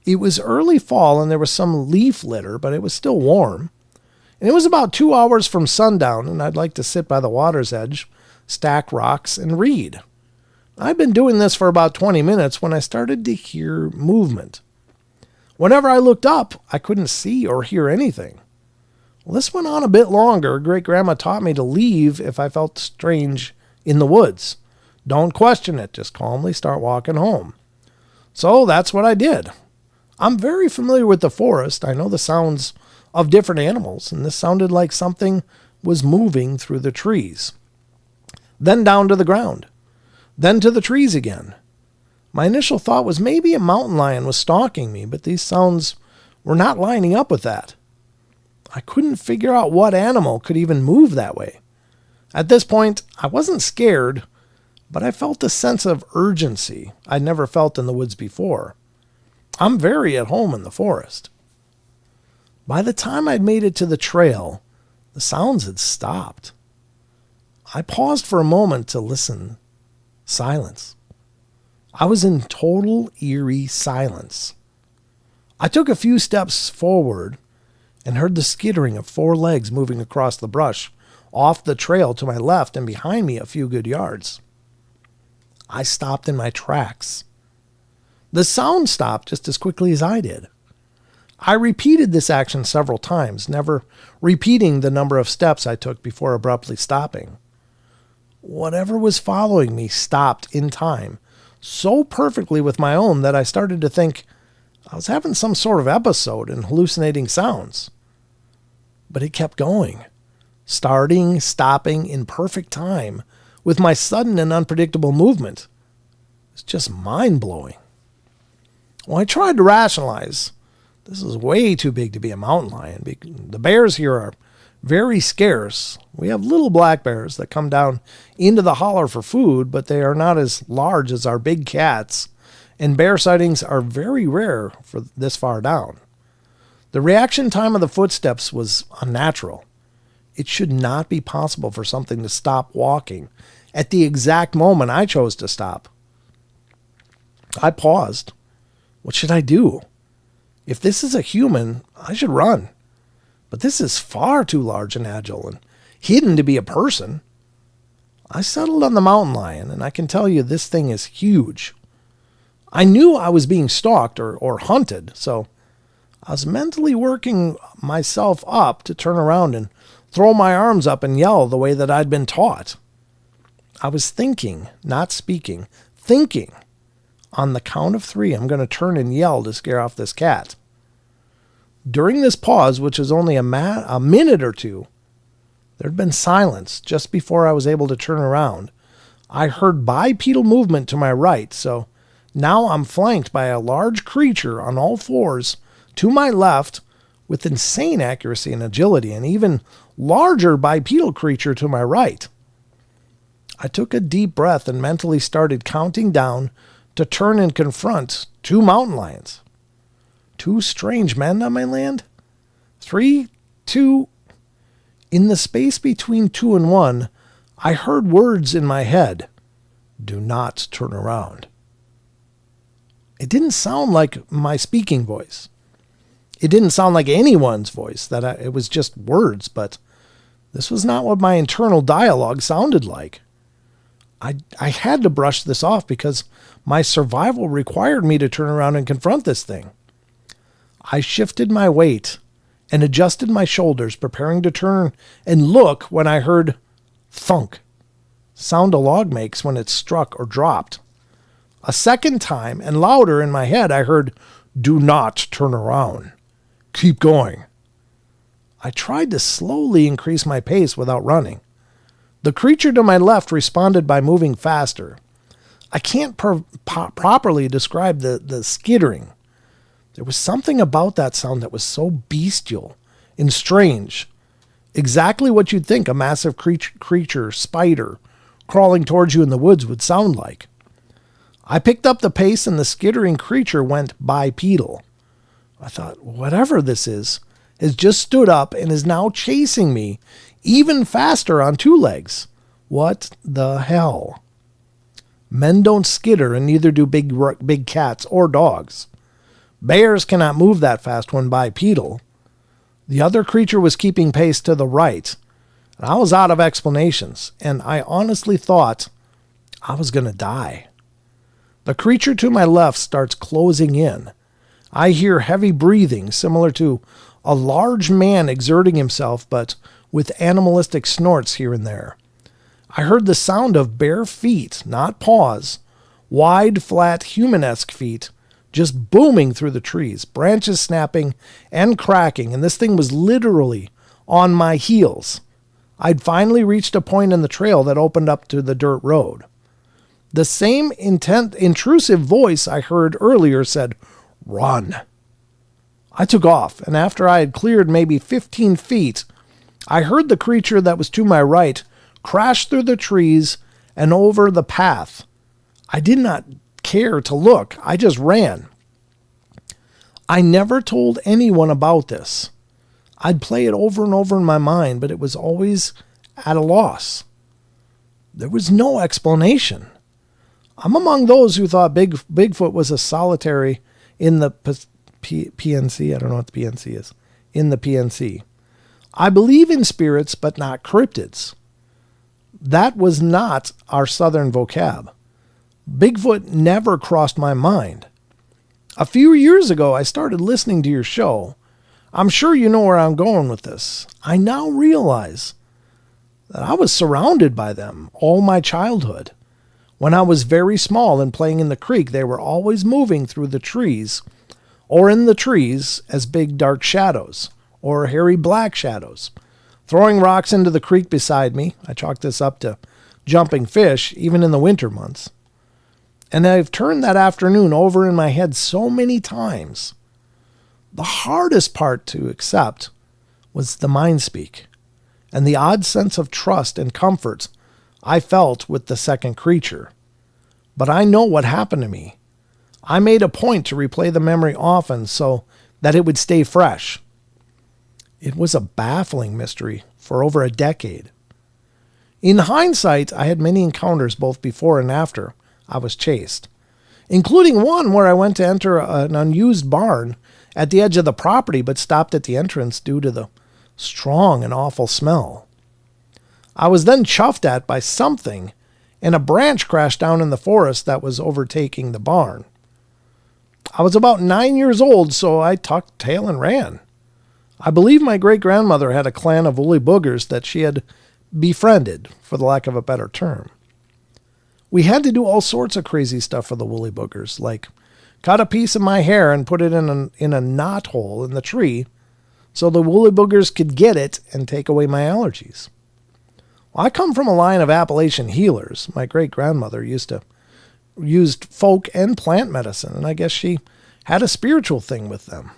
It was early fall and there was some leaf litter, but it was still warm. And it was about 2 hours from sundown, and I'd like to sit by the water's edge, stack rocks, and read. I'd been doing this for about 20 minutes when I started to hear movement. Whenever I looked up, I couldn't see or hear anything. Well, this went on a bit longer. Great-grandma taught me to leave if I felt strange in the woods. Don't question it. Just calmly start walking home. So that's what I did. I'm very familiar with the forest. I know the sounds of different animals, and this sounded like something was moving through the trees. Then down to the ground. Then to the trees again. My initial thought was maybe a mountain lion was stalking me, but these sounds were not lining up with that. I couldn't figure out what animal could even move that way. At this point, I wasn't scared, but I felt a sense of urgency I'd never felt in the woods before. I'm very at home in the forest. By the time I'd made it to the trail, the sounds had stopped. I paused for a moment to listen. Silence. I was in total eerie silence. I took a few steps forward and heard the skittering of 4 legs moving across the brush, off the trail to my left and behind me a few good yards. I stopped in my tracks. The sound stopped just as quickly as I did. I repeated this action several times, never repeating the number of steps I took before abruptly stopping. Whatever was following me stopped in time, so perfectly with my own that I started to think I was having some sort of episode and hallucinating sounds. But it kept going, starting, stopping in perfect time with my sudden and unpredictable movement. It's just mind-blowing. Well, I tried to rationalize. This is way too big to be a mountain lion. The bears here are very scarce. We have little black bears that come down into the holler for food, but they are not as large as our big cats, and bear sightings are very rare for this far down. The reaction time of the footsteps was unnatural. It should not be possible for something to stop walking at the exact moment I chose to stop. I paused. What should I do? If this is a human, I should run. But this is far too large and agile and hidden to be a person. I settled on the mountain lion, and I can tell you this thing is huge. I knew I was being stalked or hunted, so I was mentally working myself up to turn around and throw my arms up and yell the way that I'd been taught. I was thinking, not speaking, thinking. On the count of 3, I'm going to turn and yell to scare off this cat. During this pause, which was only a minute or 2, there'd been silence just before I was able to turn around. I heard bipedal movement to my right, so now I'm flanked by a large creature on all 4s to my left with insane accuracy and agility, and even larger bipedal creature to my right. I took a deep breath and mentally started counting down to turn and confront 2 mountain lions. 2 strange men on my land? 3, 2... In the space between 2 and 1, I heard words in my head. Do not turn around. It didn't sound like my speaking voice. It didn't sound like anyone's voice. It was just words, but this was not what my internal dialogue sounded like. I had to brush this off because my survival required me to turn around and confront this thing. I shifted my weight and adjusted my shoulders, preparing to turn and look when I heard thunk, sound a log makes when it's struck or dropped. A second time, and louder in my head, I heard, do not turn around. Keep going. I tried to slowly increase my pace without running. The creature to my left responded by moving faster. I can't properly describe the skittering. There was something about that sound that was so bestial and strange. Exactly what you'd think a massive creature, spider, crawling towards you in the woods would sound like. I picked up the pace and the skittering creature went bipedal. I thought, whatever this is, has just stood up and is now chasing me even faster on two legs. What the hell? Men don't skitter, and neither do big cats or dogs. Bears cannot move that fast when bipedal. The other creature was keeping pace to the right. And I was out of explanations, and I honestly thought I was going to die. The creature to my left starts closing in. I hear heavy breathing, similar to a large man exerting himself, but with animalistic snorts here and there. I heard the sound of bare feet, not paws, wide, flat, human-esque feet, just booming through the trees, branches snapping and cracking, and this thing was literally on my heels. I'd finally reached a point in the trail that opened up to the dirt road. The same intrusive voice I heard earlier said, "Run." I took off, and after I had cleared maybe 15 feet, I heard the creature that was to my right crash through the trees and over the path. I did not care to look. I just ran. I never told anyone about this. I'd play it over and over in my mind, but it was always at a loss. There was no explanation. I'm among those who thought Bigfoot was a solitary in the PNC. I don't know what the PNC is. In the PNC. I believe in spirits, but not cryptids. That was not our southern vocab. Bigfoot never crossed my mind. A few years ago, I started listening to your show. I'm sure you know where I'm going with this. I now realize that I was surrounded by them all my childhood. When I was very small and playing in the creek, they were always moving through the trees, or in the trees as big dark shadows, or hairy black shadows, throwing rocks into the creek beside me. I chalk this up to jumping fish, even in the winter months. And I've turned that afternoon over in my head so many times. The hardest part to accept was the mind speak, and the odd sense of trust and comfort I felt with the second creature. But I know what happened to me. I made a point to replay the memory often so that it would stay fresh. It was a baffling mystery for over a decade. In hindsight, I had many encounters both before and after I was chased, including one where I went to enter an unused barn at the edge of the property but stopped at the entrance due to the strong and awful smell. I was then chuffed at by something, and a branch crashed down in the forest that was overtaking the barn. I was about 9 years old, so I tucked tail and ran. I believe my great-grandmother had a clan of woolly boogers that she had befriended, for the lack of a better term. We had to do all sorts of crazy stuff for the woolly boogers, like cut a piece of my hair and put it in a knot hole in the tree so the woolly boogers could get it and take away my allergies. Well, I come from a line of Appalachian healers. My great-grandmother used folk and plant medicine, and I guess she had a spiritual thing with them.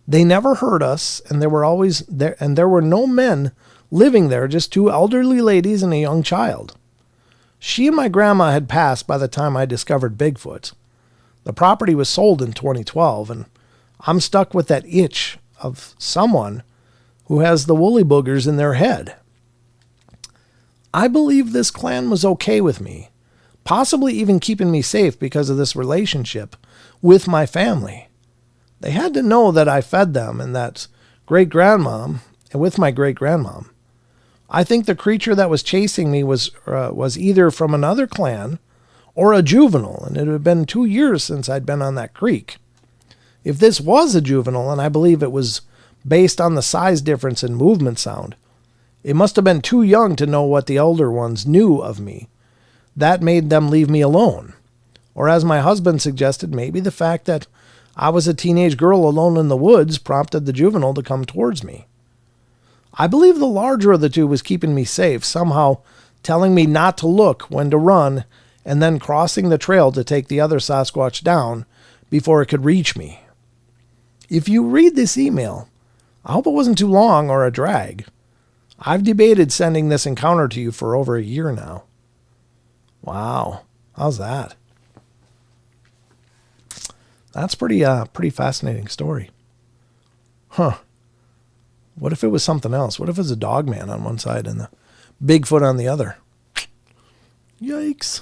They never hurt us, and there were no men living there, just two elderly ladies and a young child. She and my grandma had passed by the time I discovered Bigfoot. The property was sold in 2012, and I'm stuck with that itch of someone who has the woolly boogers in their head. I believe this clan was okay with me, possibly even keeping me safe because of this relationship with my family. They had to know that I fed them and that great-grandmom, and with my great-grandmom. I think the creature that was chasing me was either from another clan or a juvenile, and it had been 2 years since I'd been on that creek. If this was a juvenile, and I believe it was based on the size difference and movement sound, it must have been too young to know what the elder ones knew of me. That made them leave me alone. Or as my husband suggested, maybe the fact that I was a teenage girl alone in the woods prompted the juvenile to come towards me. I believe the larger of the two was keeping me safe, somehow telling me not to look, when to run, and then crossing the trail to take the other Sasquatch down before it could reach me. If you read this email, I hope it wasn't too long or a drag. I've debated sending this encounter to you for over a year now. Wow. How's that? That's pretty fascinating story. Huh. What if it was something else? What if it was a dog man on one side and the Bigfoot on the other? Yikes.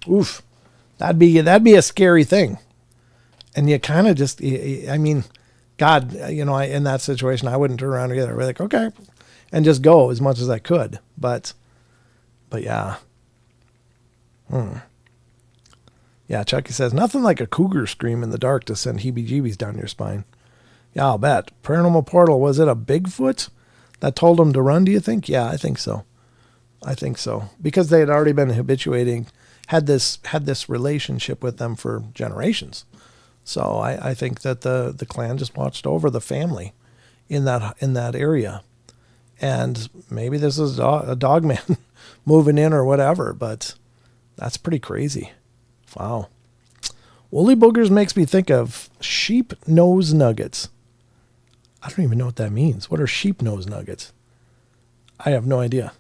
Oof. That'd be a scary thing. And you kind of just, I mean, God, in that situation, I wouldn't turn around either. I'd be like, okay, and just go as much as I could. But yeah. Yeah, Chucky says, nothing like a cougar scream in the dark to send heebie-jeebies down your spine. Yeah, I'll bet. Paranormal Portal, was it a Bigfoot that told him to run, do you think? Yeah, I think so. Because they had already been habituating, had this relationship with them for generations. So I think that the clan just watched over the family in that area. And maybe this is a dog man moving in or whatever, but that's pretty crazy. Wow. Woolly Boogers makes me think of sheep nose nuggets. I don't even know what that means. What are sheep nose nuggets? I have no idea.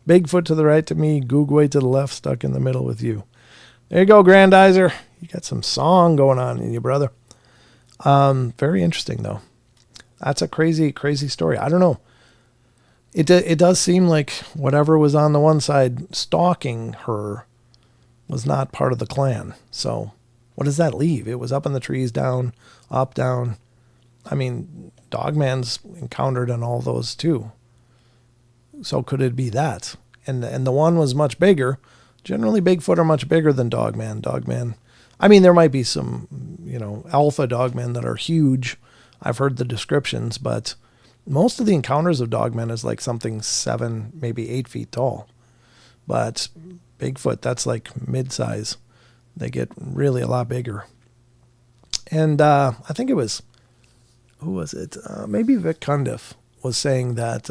Bigfoot to the right to me, Googway to the left, stuck in the middle with you. There you go, Grandizer. You got some song going on in you, brother. Very interesting, though. That's a crazy, crazy story. I don't know. It does seem like whatever was on the one side stalking her was not part of the clan. So what does that leave? It was up in the trees, down, up, down. I mean, Dogman's encountered in all those too. So could it be that? And the one was much bigger. Generally, Bigfoot are much bigger than Dogman. Dogman, I mean, there might be some, alpha Dogmen that are huge. I've heard the descriptions, but most of the encounters of Dogmen is like something 7, maybe 8 feet tall. But Bigfoot, that's like mid-size. They get really a lot bigger. And I think it was, who was it? Maybe Vic Cundiff was saying that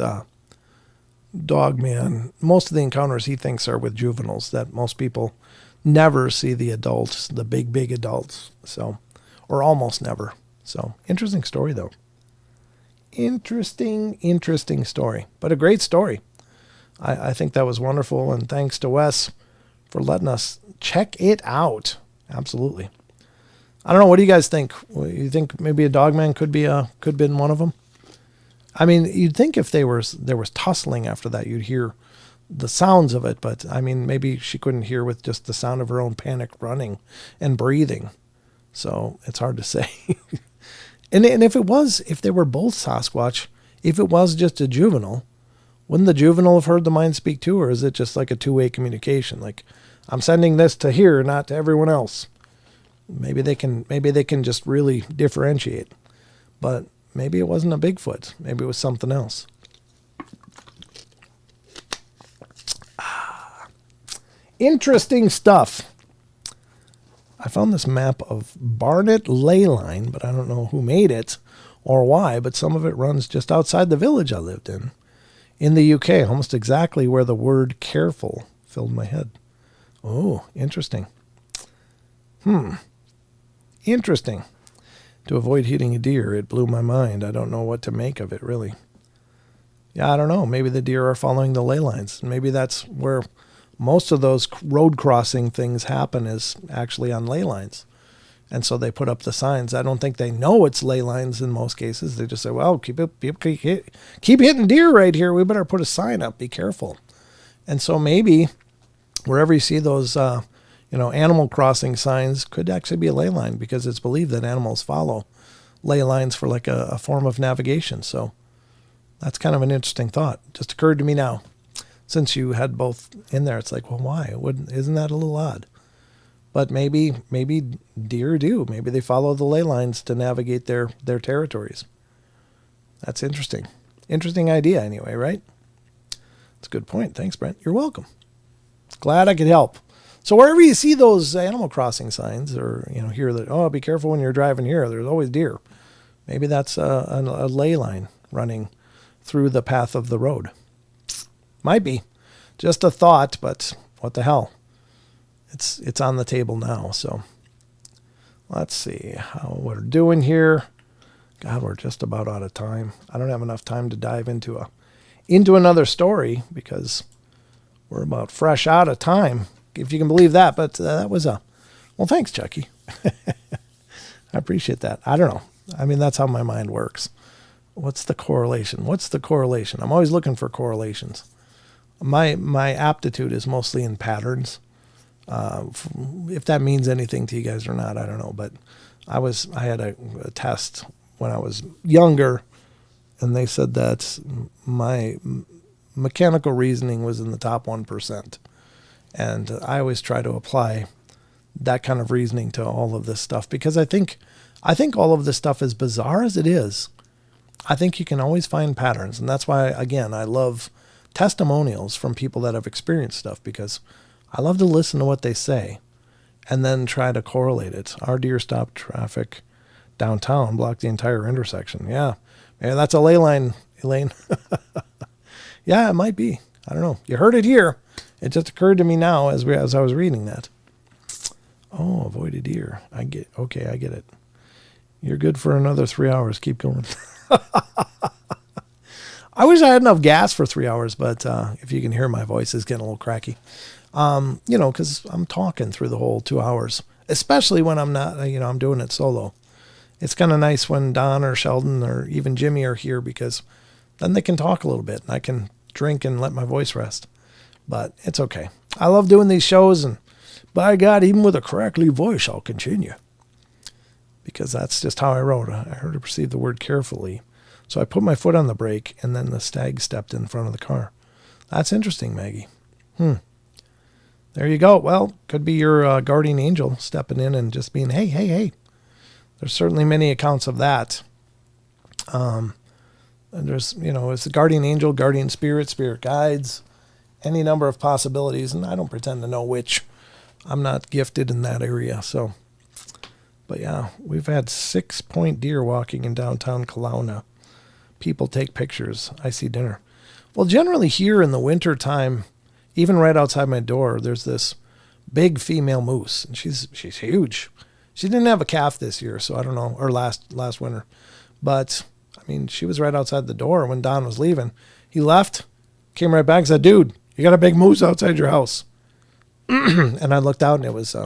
Dogman, most of the encounters he thinks are with juveniles, that most people never see the adults, the big adults. So, or almost never. So, interesting story though. Interesting story, but a great story. I think that was wonderful, and thanks to Wes for letting us check it out. Absolutely. I don't know. What do you guys think? You think maybe a Dogman could been one of them? I mean, you'd think if there was tussling after that, you'd hear the sounds of it, but I mean, maybe she couldn't hear with just the sound of her own panic running and breathing. So it's hard to say. And if they were both Sasquatch, if it was just a juvenile, wouldn't the juvenile have heard the mind speak too, or is it just like a two-way communication? Like, I'm sending this to here, not to everyone else. Maybe they can just really differentiate. But maybe it wasn't a Bigfoot. Maybe it was something else. Interesting stuff. I found this map of Barnet Ley Line, but I don't know who made it or why, but some of it runs just outside the village I lived in the UK, almost exactly where the word careful filled my head. Oh, interesting. Interesting. To avoid hitting a deer, it blew my mind. I don't know what to make of it, really. Yeah, I don't know. Maybe the deer are following the ley lines. Maybe that's where most of those road crossing things happen, is actually on ley lines. And so they put up the signs. I don't think they know it's ley lines in most cases. They just say, well, keep hitting deer right here. We better put a sign up. Be careful. And so maybe wherever you see those, animal crossing signs could actually be a ley line, because it's believed that animals follow ley lines for like a form of navigation. So that's kind of an interesting thought. Just occurred to me now. Since you had both in there, it's like, well, why? Isn't that a little odd? But maybe deer do. Maybe they follow the ley lines to navigate their territories. That's interesting. Interesting idea anyway, right? That's a good point. Thanks, Brent. You're welcome. Glad I could help. So wherever you see those Animal Crossing signs, or hear that, oh, be careful when you're driving here, there's always deer. Maybe that's a ley line running through the path of the road. Might be. Just a thought, but what the hell? It's on the table now, so let's see how we're doing here. God, we're just about out of time. I don't have enough time to dive into another story because we're about fresh out of time, if you can believe that. But that was well, thanks, Chucky. I appreciate that. I don't know. I mean, that's how my mind works. What's the correlation? I'm always looking for correlations. My aptitude is mostly in patterns. If that means anything to you guys or not, I don't know. But I had a test when I was younger, and they said that my mechanical reasoning was in the top 1%. And I always try to apply that kind of reasoning to all of this stuff because I think all of this stuff, as bizarre as it is, I think you can always find patterns. And that's why, again, I love testimonials from people that have experienced stuff because I love to listen to what they say and then try to correlate it. Our deer stopped traffic downtown, blocked the entire intersection. Yeah, maybe that's a ley line, Elaine. Yeah, it might be. I don't know. You heard it here. It just occurred to me now as I was reading that. Oh, avoid a deer. I get it. You're good for another 3 hours. Keep going. I wish I had enough gas for 3 hours, but if you can hear my voice is getting a little cracky. Because I'm talking through the whole 2 hours, especially when I'm not, I'm doing it solo. It's kind of nice when Don or Sheldon or even Jimmy are here because then they can talk a little bit and I can drink and let my voice rest. But it's okay. I love doing these shows, and by God, even with a crackly voice, I'll continue. Because that's just how I wrote. I heard to perceive the word carefully. So I put my foot on the brake, and then the stag stepped in front of the car. That's interesting, Maggie. There you go. Well, could be your guardian angel stepping in and just being, hey, hey, hey. There's certainly many accounts of that. And there's, it's the guardian angel, guardian spirit, spirit guides, any number of possibilities. And I don't pretend to know which. I'm not gifted in that area. So, but yeah, we've had 6-point deer walking in downtown Kelowna. People take pictures. I see dinner. Well, generally here in the winter time, even right outside my door, there's this big female moose, and she's huge. She didn't have a calf this year, so I don't know, or last winter. But, I mean, she was right outside the door when Don was leaving. He left, came right back and said, dude, you got a big moose outside your house. And I looked out, and it was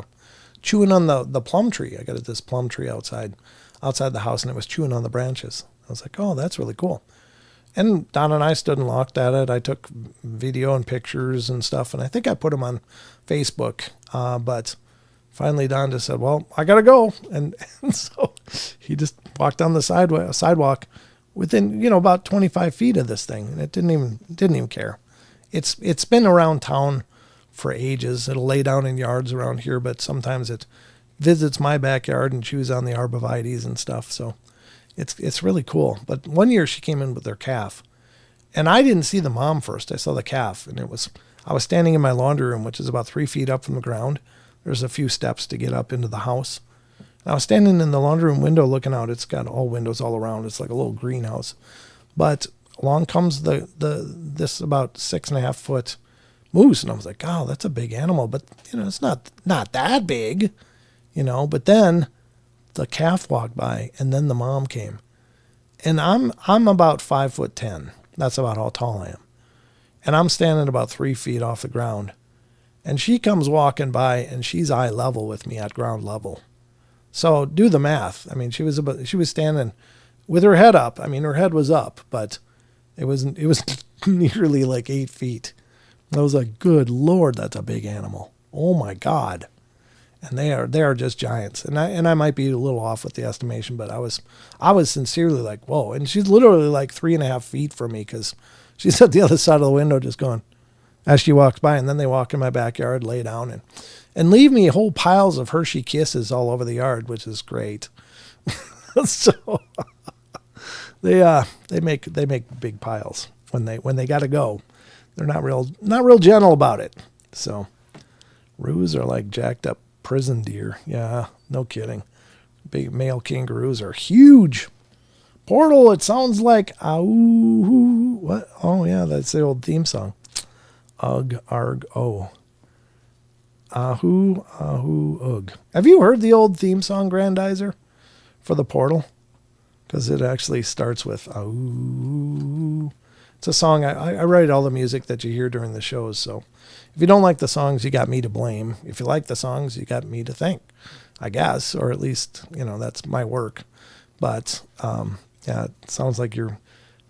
chewing on the plum tree. I got this plum tree outside the house, and it was chewing on the branches. I was like, oh, that's really cool. And Don and I stood and looked at it. I took video and pictures and stuff, and I think I put them on Facebook. But finally, Don just said, well, I got to go. And so he just walked down the sidewalk within, about 25 feet of this thing. And it didn't even care. It's been around town for ages. It'll lay down in yards around here, but sometimes it visits my backyard and chews on the arborvitaes and stuff. So it's really cool. But one year she came in with her calf, and I didn't see the mom first. I saw the calf, and I was standing in my laundry room, which is about 3 feet up from the ground. There's a few steps to get up into the house. And I was standing in the laundry room window looking out. It's got all windows all around. It's like a little greenhouse. But along comes this about 6.5 foot moose, and I was like, oh, that's a big animal, but it's not that big, But then the calf walked by, and then the mom came, and I'm about 5'10". That's about how tall I am, and I'm standing about 3 feet off the ground, and she comes walking by, and she's eye level with me at ground level. So do the math. I mean, she was standing with her head up. I mean, her head was up, but it was nearly like 8 feet. I was like, good Lord, that's a big animal. Oh my God. And they are just giants. And I might be a little off with the estimation, but I was sincerely like, whoa. And she's literally like 3.5 feet from me because she's at the other side of the window just going as she walks by. And then they walk in my backyard, lay down and leave me whole piles of Hershey Kisses all over the yard, which is great. So they make big piles when they got to go. They're not real gentle about it. So roos are like jacked up prison deer. Yeah, no kidding. Big male kangaroos are huge. Portal, it sounds like, what? Oh, yeah, that's the old theme song. Ugh, arg, oh. Ahoo, ahoo, ugh. Have you heard the old theme song, Grandizer, for the Portal? Because it actually starts with, ahoo. It's a song, I write all the music that you hear during the shows, so if you don't like the songs, you got me to blame. If you like the songs, you got me to thank, I guess, or at least, that's my work. But, yeah, it sounds like you're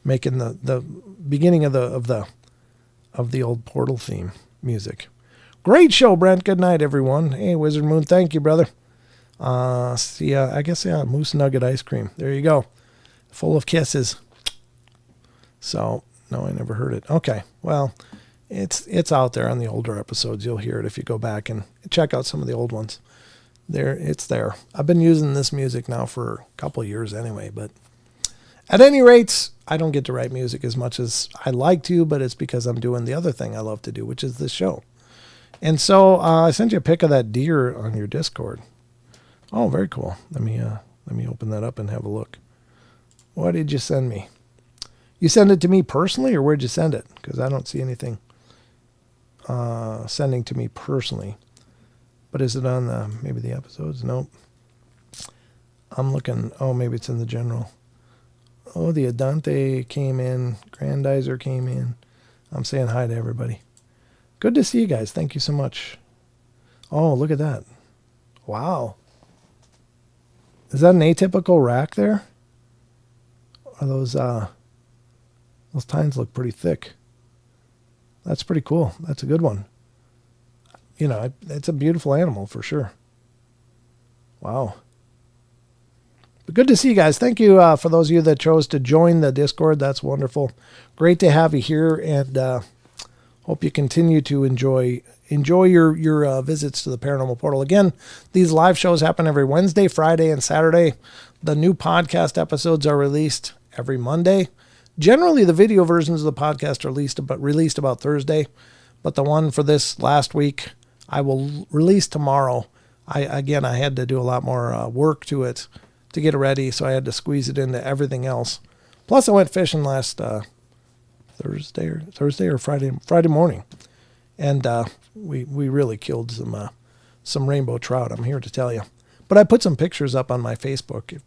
making the beginning of the old Portal theme music. Great show, Brent. Good night, everyone. Hey, Wizard Moon, thank you, brother. See, I guess, Moose Nugget ice cream. There you go. Full of kisses. So, no, I never heard it. Okay, well, it's out there on the older episodes. You'll hear it if you go back and check out some of the old ones. It's there. I've been using this music now for a couple of years anyway, but at any rate, I don't get to write music as much as I like to, but it's because I'm doing the other thing I love to do, which is this show. And so I sent you a pic of that deer on your Discord. Oh, very cool. Let me open that up and have a look. What did you send me? You send it to me personally, or where'd you send it? Because I don't see anything sending to me personally. But is it on maybe the episodes? Nope. I'm looking. Oh, maybe it's in the general. Oh, the Adante came in. Grandizer came in. I'm saying hi to everybody. Good to see you guys. Thank you so much. Oh, look at that. Wow. Is that an atypical rack there? Or those tines look pretty thick. That's pretty cool. That's a good one. It's a beautiful animal for sure. Wow. But good to see you guys. Thank you for those of you that chose to join the Discord. That's wonderful. Great to have you here, and hope you continue to enjoy your visits to the Paranormal Portal. Again, these live shows happen every Wednesday, Friday, and Saturday. The new podcast episodes are released every Monday. Generally, the video versions of the podcast are released about Thursday, but the one for this last week, I will release tomorrow. I had to do a lot more work to it to get it ready, so I had to squeeze it into everything else. Plus, I went fishing last Thursday or Friday morning, and we really killed some rainbow trout. I'm here to tell you. But I put some pictures up on my Facebook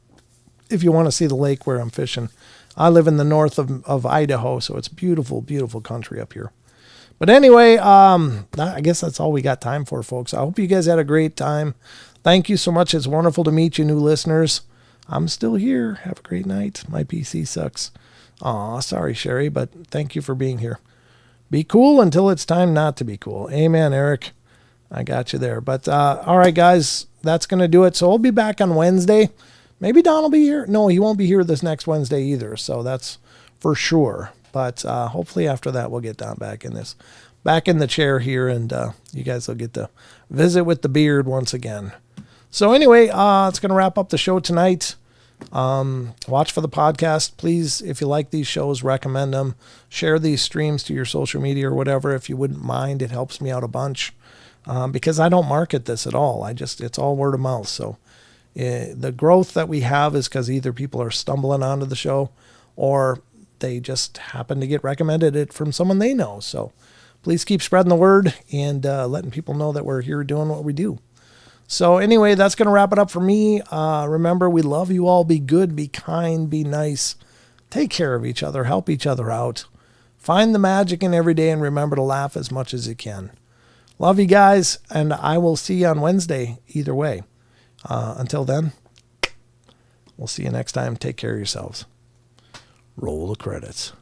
if you want to see the lake where I'm fishing. I live in the north of Idaho, so it's beautiful, beautiful country up here. But anyway, I guess that's all we got time for, folks. I hope you guys had a great time. Thank you so much. It's wonderful to meet you, new listeners. I'm still here. Have a great night. My PC sucks. Aw, sorry, Sherry, but thank you for being here. Be cool until it's time not to be cool. Amen, Eric. I got you there. But all right, guys, that's going to do it. So we'll be back on Wednesday. Maybe Don will be here. No, he won't be here this next Wednesday either. So that's for sure. But hopefully after that, we'll get Don back in the chair here, and you guys will get to visit with the beard once again. So anyway, it's going to wrap up the show tonight. Watch for the podcast. Please, if you like these shows, recommend them. Share these streams to your social media or whatever, if you wouldn't mind. It helps me out a bunch because I don't market this at all. It's all word of mouth. So the growth that we have is because either people are stumbling onto the show or they just happen to get recommended it from someone they know. So please keep spreading the word and letting people know that we're here doing what we do. So anyway, that's going to wrap it up for me. Remember, we love you all. Be good, be kind, be nice. Take care of each other. Help each other out. Find the magic in every day and remember to laugh as much as you can. Love you guys, and I will see you on Wednesday either way. Until then, we'll see you next time. Take care of yourselves. Roll the credits.